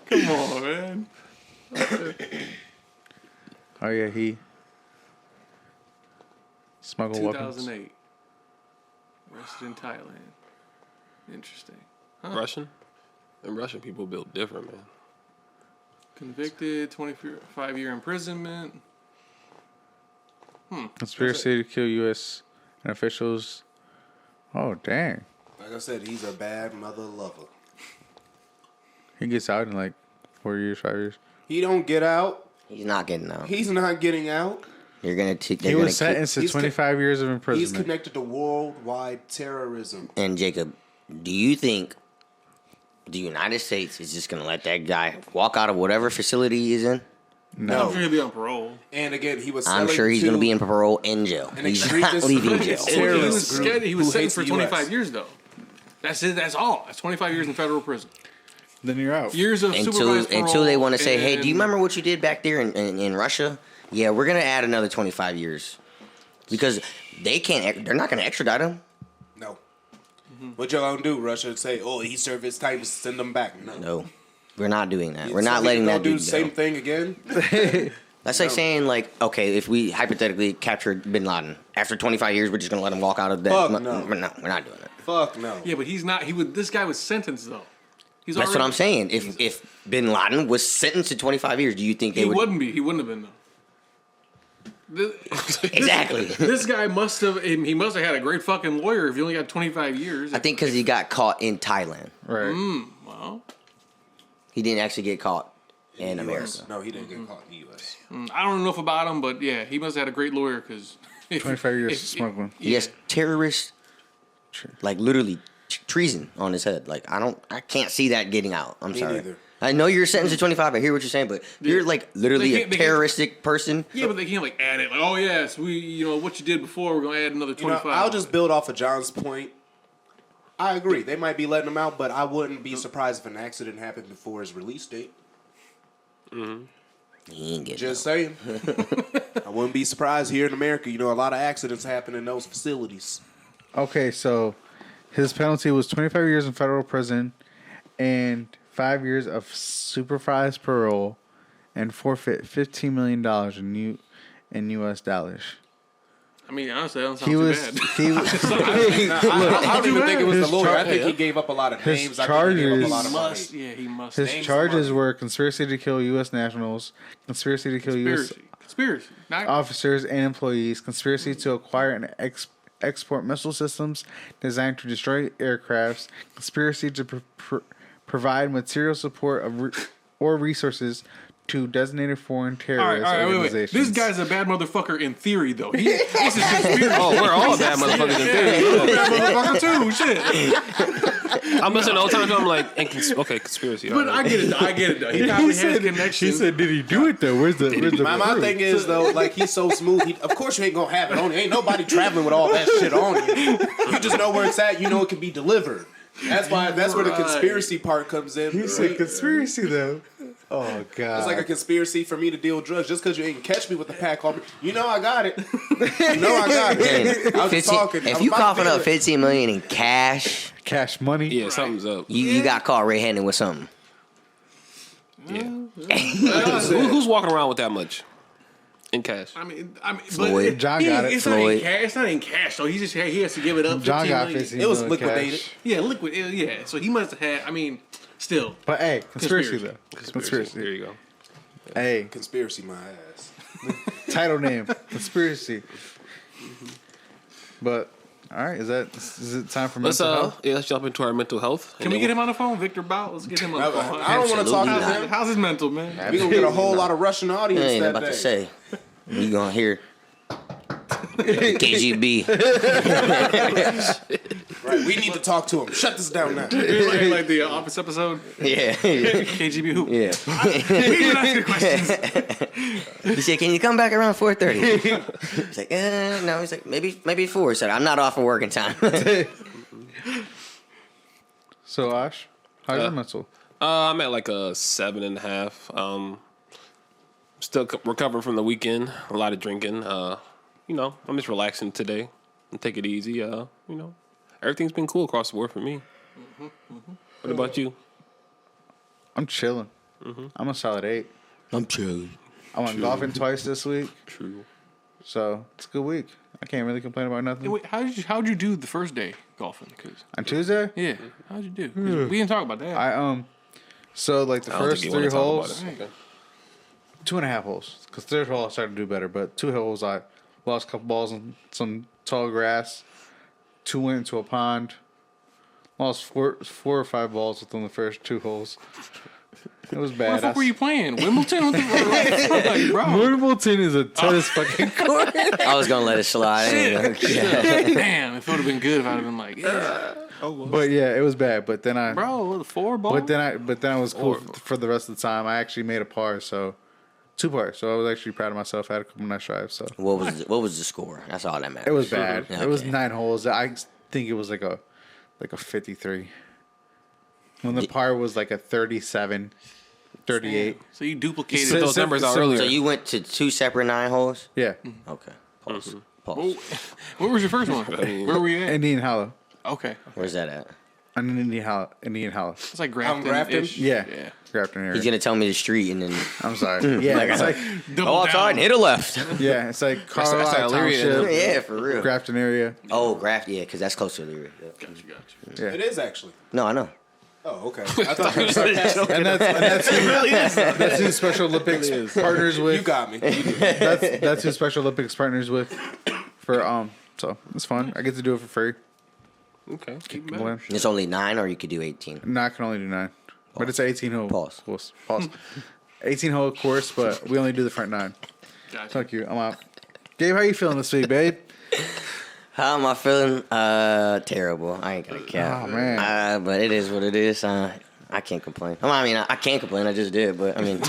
Come on, man. Oh yeah, he smuggled weapons. 2008. Arrested in Thailand. Interesting. Russian? And Russian people build different, man. Convicted, 25-year imprisonment. Conspiracy to kill U.S. and officials. Oh dang! Like I said, he's a bad mother lover. He gets out in like 4 years, 5 years. He don't get out. He's not getting out. He's not getting out. You're gonna. He was sentenced to he's 25 years of He's imprisonment. connected to worldwide terrorism. And Jacob, do you think the United States is just gonna let that guy walk out of whatever facility he's in? I'm sure he'll be on parole. And again, he was. I'm selling sure he's to gonna be in parole in jail. an He's not extremist leaving group. jail. It's He was terrorist group scared. He was who sentenced hates for the US. 25 years, though. That's it. That's all. That's 25 years in federal prison. Then you're out. Years of supervised parole. Until they want to say, hey, do you and- remember what you did back there in Russia? Yeah, we're gonna add another 25 years because they can't. They're not gonna extradite him. No. What y'all gonna do? Russia say, "Oh, he served his time. Send him back." No. No, we're not doing that. We're So not we letting gonna that do dude the same go. thing again. That's like saying, like, okay, if we hypothetically captured Bin Laden after 25 years, we're just gonna let him walk out of that. Fuck no. No, we're not doing it. Fuck no. Yeah, but he's not. He would. This guy was sentenced though. He's That's what I'm saying. If Bin Laden was sentenced to 25 years, do you think they He would? wouldn't be. He wouldn't have been though. Exactly. This guy must have. He must have had a great fucking lawyer if he only got 25 years. I think because he got caught in Thailand. Right. Well, He didn't actually get caught in US. America. No, he didn't get caught in the U.S. I don't know enough about him, but yeah, he must have had a great lawyer because 25 years smuggling. He has terrorist, like literally treason on his head. Like I can't see that getting out. I'm Me sorry. neither. I know you're sentenced to 25. I hear what you're saying, but you're like literally They a can't- terroristic person. Yeah, but they can't like add it. Like, oh yes, what you did before, we're gonna add another You know, 25. I'll just build off of John's point. I agree. They might be letting him out, but I wouldn't be surprised if an accident happened before his release date. He ain't getting Just out. saying. I wouldn't be surprised here in America. You know, a lot of accidents happen in those facilities. Okay, so his penalty was 25 years in federal prison and 5 years of supervised parole and forfeit $15 million in U.S. dollars. I mean, honestly, that don't sound He too was bad. I don't even think it was the his lawyer. I char- think he gave up a lot of his names. I think he gave up a charges- lot of money. He must. his Names charges money. were conspiracy to kill U.S. nationals, conspiracy to kill U.S. Conspiracy. Not, officers and employees, conspiracy to acquire and export missile systems designed to destroy aircrafts, conspiracy to provide material support or resources to designated foreign All terrorist right, wait. organizations. This guy's a bad motherfucker in theory, though. This is conspiracy. Oh, we're all bad motherfuckers in theory. Bad motherfucker too. Shit. I'm listening the whole time. I'm like, okay, conspiracy. But I get it though. He probably has connections. He said, "Did he do it though? Where's the My proof?" thing is though, like he's so smooth. Of course you ain't gonna have it on you. Ain't nobody traveling with all that shit on you. You just know where it's at. You know it can be delivered. That's why. That's where the conspiracy part comes in. He said conspiracy though. Oh god! It's like a conspiracy for me to deal drugs just because you ain't catch me with the pack on me. You know I got it. You know I got it. I was 15, talking. if you coughing up $15 million in cash, cash money. Yeah, something's up. you got caught red-handed with something. Yeah. Who's walking around with that much in cash? I mean, Floyd. but John got it. It's not in cash. It's not in cash though. He has to give it up. John 15 got million. 15 It was million liquidated. cash. Yeah, liquid. Yeah, so he must have had. I mean, still. But hey, conspiracy Conspiracy. though. There Conspiracy. you go. Hey, Conspiracy my ass. title name conspiracy. But all right, is it time for Let's mental health? let's jump into our mental health. Can we get him on the phone, Victor Bout? Let's get him on the phone. I don't want to talk Absolutely to not. him. How's his mental, man? We gonna get a whole lot of Russian I audience ain't that about day. to say. You gonna hear KGB. Right, we need to talk to him. Shut this down now. like the Office episode. Yeah. KGB who? Yeah. We can ask you questions. He said, "Can you come back around 4:30?" He's like, "No." He's like, "Maybe 4." He said, "I'm not off of working time." So Ash, how's your mental? I'm at like a 7.5. Still recovering from the weekend. A lot of drinking. I'm just relaxing today and take it easy. Everything's been cool across the board for me. What about you? I'm chilling. I'm a solid 8. I'm chilling. I went golfing twice this week, True. so it's a good week. I can't really complain about nothing. Wait, how'd you do the first day golfing? On Tuesday, Yeah, how'd you do? 'Cause we didn't talk about that. so like the I don't first think you wanna 3 talk about holes, it. Okay. 2.5 holes. Because third hole I started to do better, but 2 holes I lost a couple balls on some tall grass. 2 went into a pond. Lost 4 or 5 balls within the first 2 holes. It was Where bad. the fuck were you playing? Wimbledon? What the fuck? Like, bro. Wimbledon is a tennis fucking court. I was gonna let it slide. Damn, if it would have been good if I'd have been like, yeah. But yeah, it was bad. But then I, Bro, the 4 ball? but then I was cool for the rest of the time. I actually made a par, so 2 pars. So I was actually proud of myself. I had a couple nice drives. So What was the score? That's all that matters. it was bad. Okay. It was 9 holes. I think it was like a 53. When the par was like a 37, 38. So you duplicated So- those so- numbers out so- earlier. So you went to 2 separate 9 holes? Yeah, Okay. Pause. Where was your first one? Where were you at? Indian Hollow. Okay. Where's that at? I'm in Indian Hollow. It's like Grafton. Grafton? Yeah, Yeah. Grafton area. He's gonna tell me the street and then I'm sorry. Yeah, it's like Double go outside and hit a left. yeah, it's like that's Carlisle Illyria, Township, Yeah, for real. Grafton area. Oh, Graft, yeah, because that's close to Illyria. Yeah. Gotcha. Yeah. It is actually. No, I know. Oh, okay. I thought you were sarcastic. And that's who Special Olympics partners with. You got me. That's who Special Olympics partners with for so it's fun. I get to do it for free. Okay. Well, It's only 9, or you could do 18. no, I can only do 9, but it's an 18 hole. Pause. Pause. 18 hole course, but we only do the front 9. Gotcha. Fuck you. I'm out. Gabe, how you feeling this week, babe? How am I feeling? Terrible. I ain't gonna cap. Oh, man. But it is what it is. I can't complain. I mean, I can't complain. I just did, but I mean,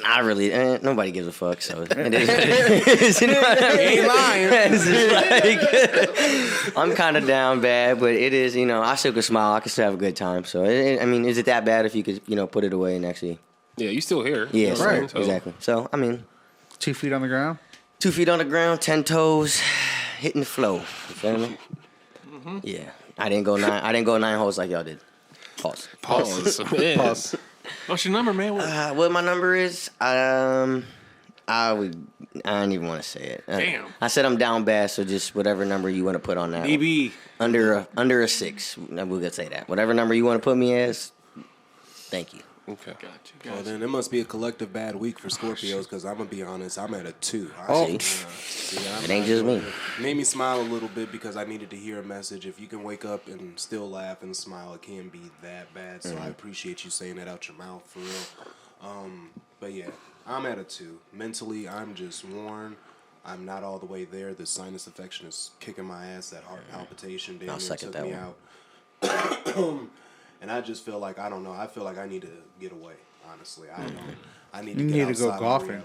I really nobody gives a fuck. So it is what it is. You know what I mean? Ain't lying. It's just like, I'm kind of down bad, but it is. I still can smile. I can still have a good time. So I mean, is it that bad if you could put it away and actually? Yeah, you still here. Yeah, You know what I'm right. saying? So, Exactly. So I mean, 2 feet on the ground. 2 feet on the ground, 10 toes, hitting the flow. You feel me? Yeah. I didn't go 9 holes like y'all did. Pause. Pause. Man. Pause. What's your number, man? What my number is? I don't even want to say it. Damn. I said I'm down bad, so just whatever number you want to put on that. DB. Under a 6. We're gonna say that. Whatever number you want to put me as. Thank you. Okay. Gotcha. Well, then it must be a collective bad week for Scorpios because I'm going to be honest, I'm at a 2. See? It ain't just me. Made me smile a little bit because I needed to hear a message. If you can wake up and still laugh and smile, it can't be that bad. So I appreciate you saying that out your mouth, for real. But yeah, I'm at a 2. Mentally, I'm just worn. I'm not all the way there. The sinus infection is kicking my ass. That heart palpitation damn near took me out. And I just feel like, I don't know. I feel like I need to get away. Honestly, I don't. I need to get outside of golfing.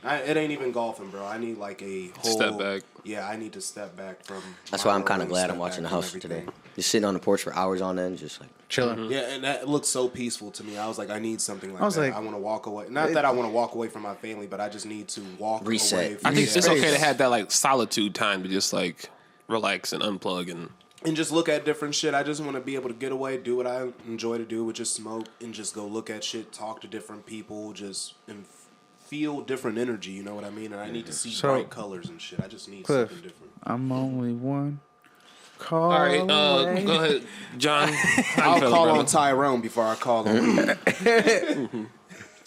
It ain't even golfing, bro. I need like a whole step back. Yeah, I need to step back from. That's why I'm kind of glad I'm watching the house today. Just sitting on the porch for hours on end, just like chilling. Mm-hmm. Yeah, and that looks so peaceful to me. I was like, I need something like that. I want to walk away. Not that I want to walk away from my family, but I just need to walk away. From I think it's okay to have that like solitude time to just like relax and unplug and just look at different shit. I just want to be able to get away, do what I enjoy to do, which is smoke, and just go look at shit, talk to different people, and feel different energy. You know what I mean? And I need to see bright colors and shit. I just need Clif, something different. I'm only one call. All right, go ahead, John. I'll call on Tyrone before I call on you.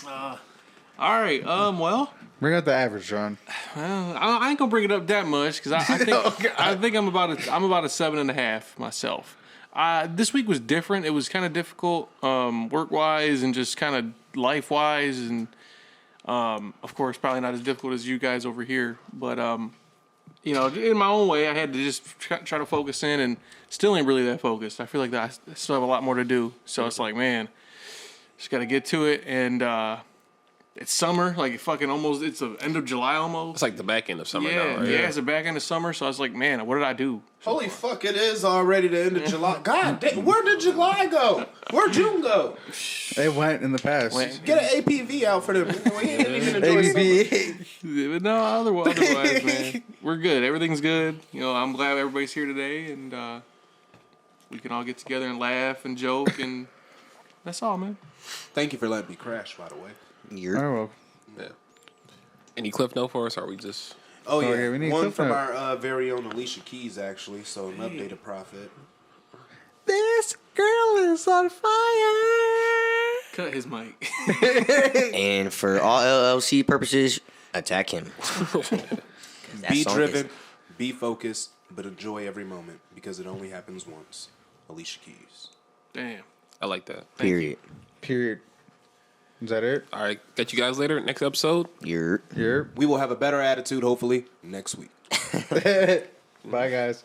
All right. Well. Bring up the average, John. I ain't gonna bring it up that much because I think I'm about a 7.5 myself. This week was different. It was kind of difficult, work wise and just kind of life wise, and of course probably not as difficult as you guys over here. But you know, in my own way, I had to just try to focus in, and still ain't really that focused. I feel like I still have a lot more to do. So it's like, man, just got to get to it and. It's summer, like it's the end of July almost. It's like the back end of summer now, right? Yeah, it's the back end of summer, so I was like, man, what did I do? Holy fuck, it is already the end of July. God damn, where did July go? Where'd June go? It went in the past. Get an APV out for them. We ain't even enjoy But no, otherwise, man, we're good. Everything's good. You know, I'm glad everybody's here today, and we can all get together and laugh and joke, and that's all, man. Thank you for letting me crash, by the way. You're welcome. Yeah. Any Cliff note for us? Or are we just? Oh yeah, we need one from our very own Alicia Keys, actually. So an updated prophet. This girl is on fire. Cut his mic. And for all LLC purposes, attack him. Be driven, be focused, but enjoy every moment because it only happens once. Alicia Keys. Damn. I like that. Period. Is that it? All right. Catch you guys later. Next episode. You're. We will have a better attitude, hopefully, next week. Bye, guys.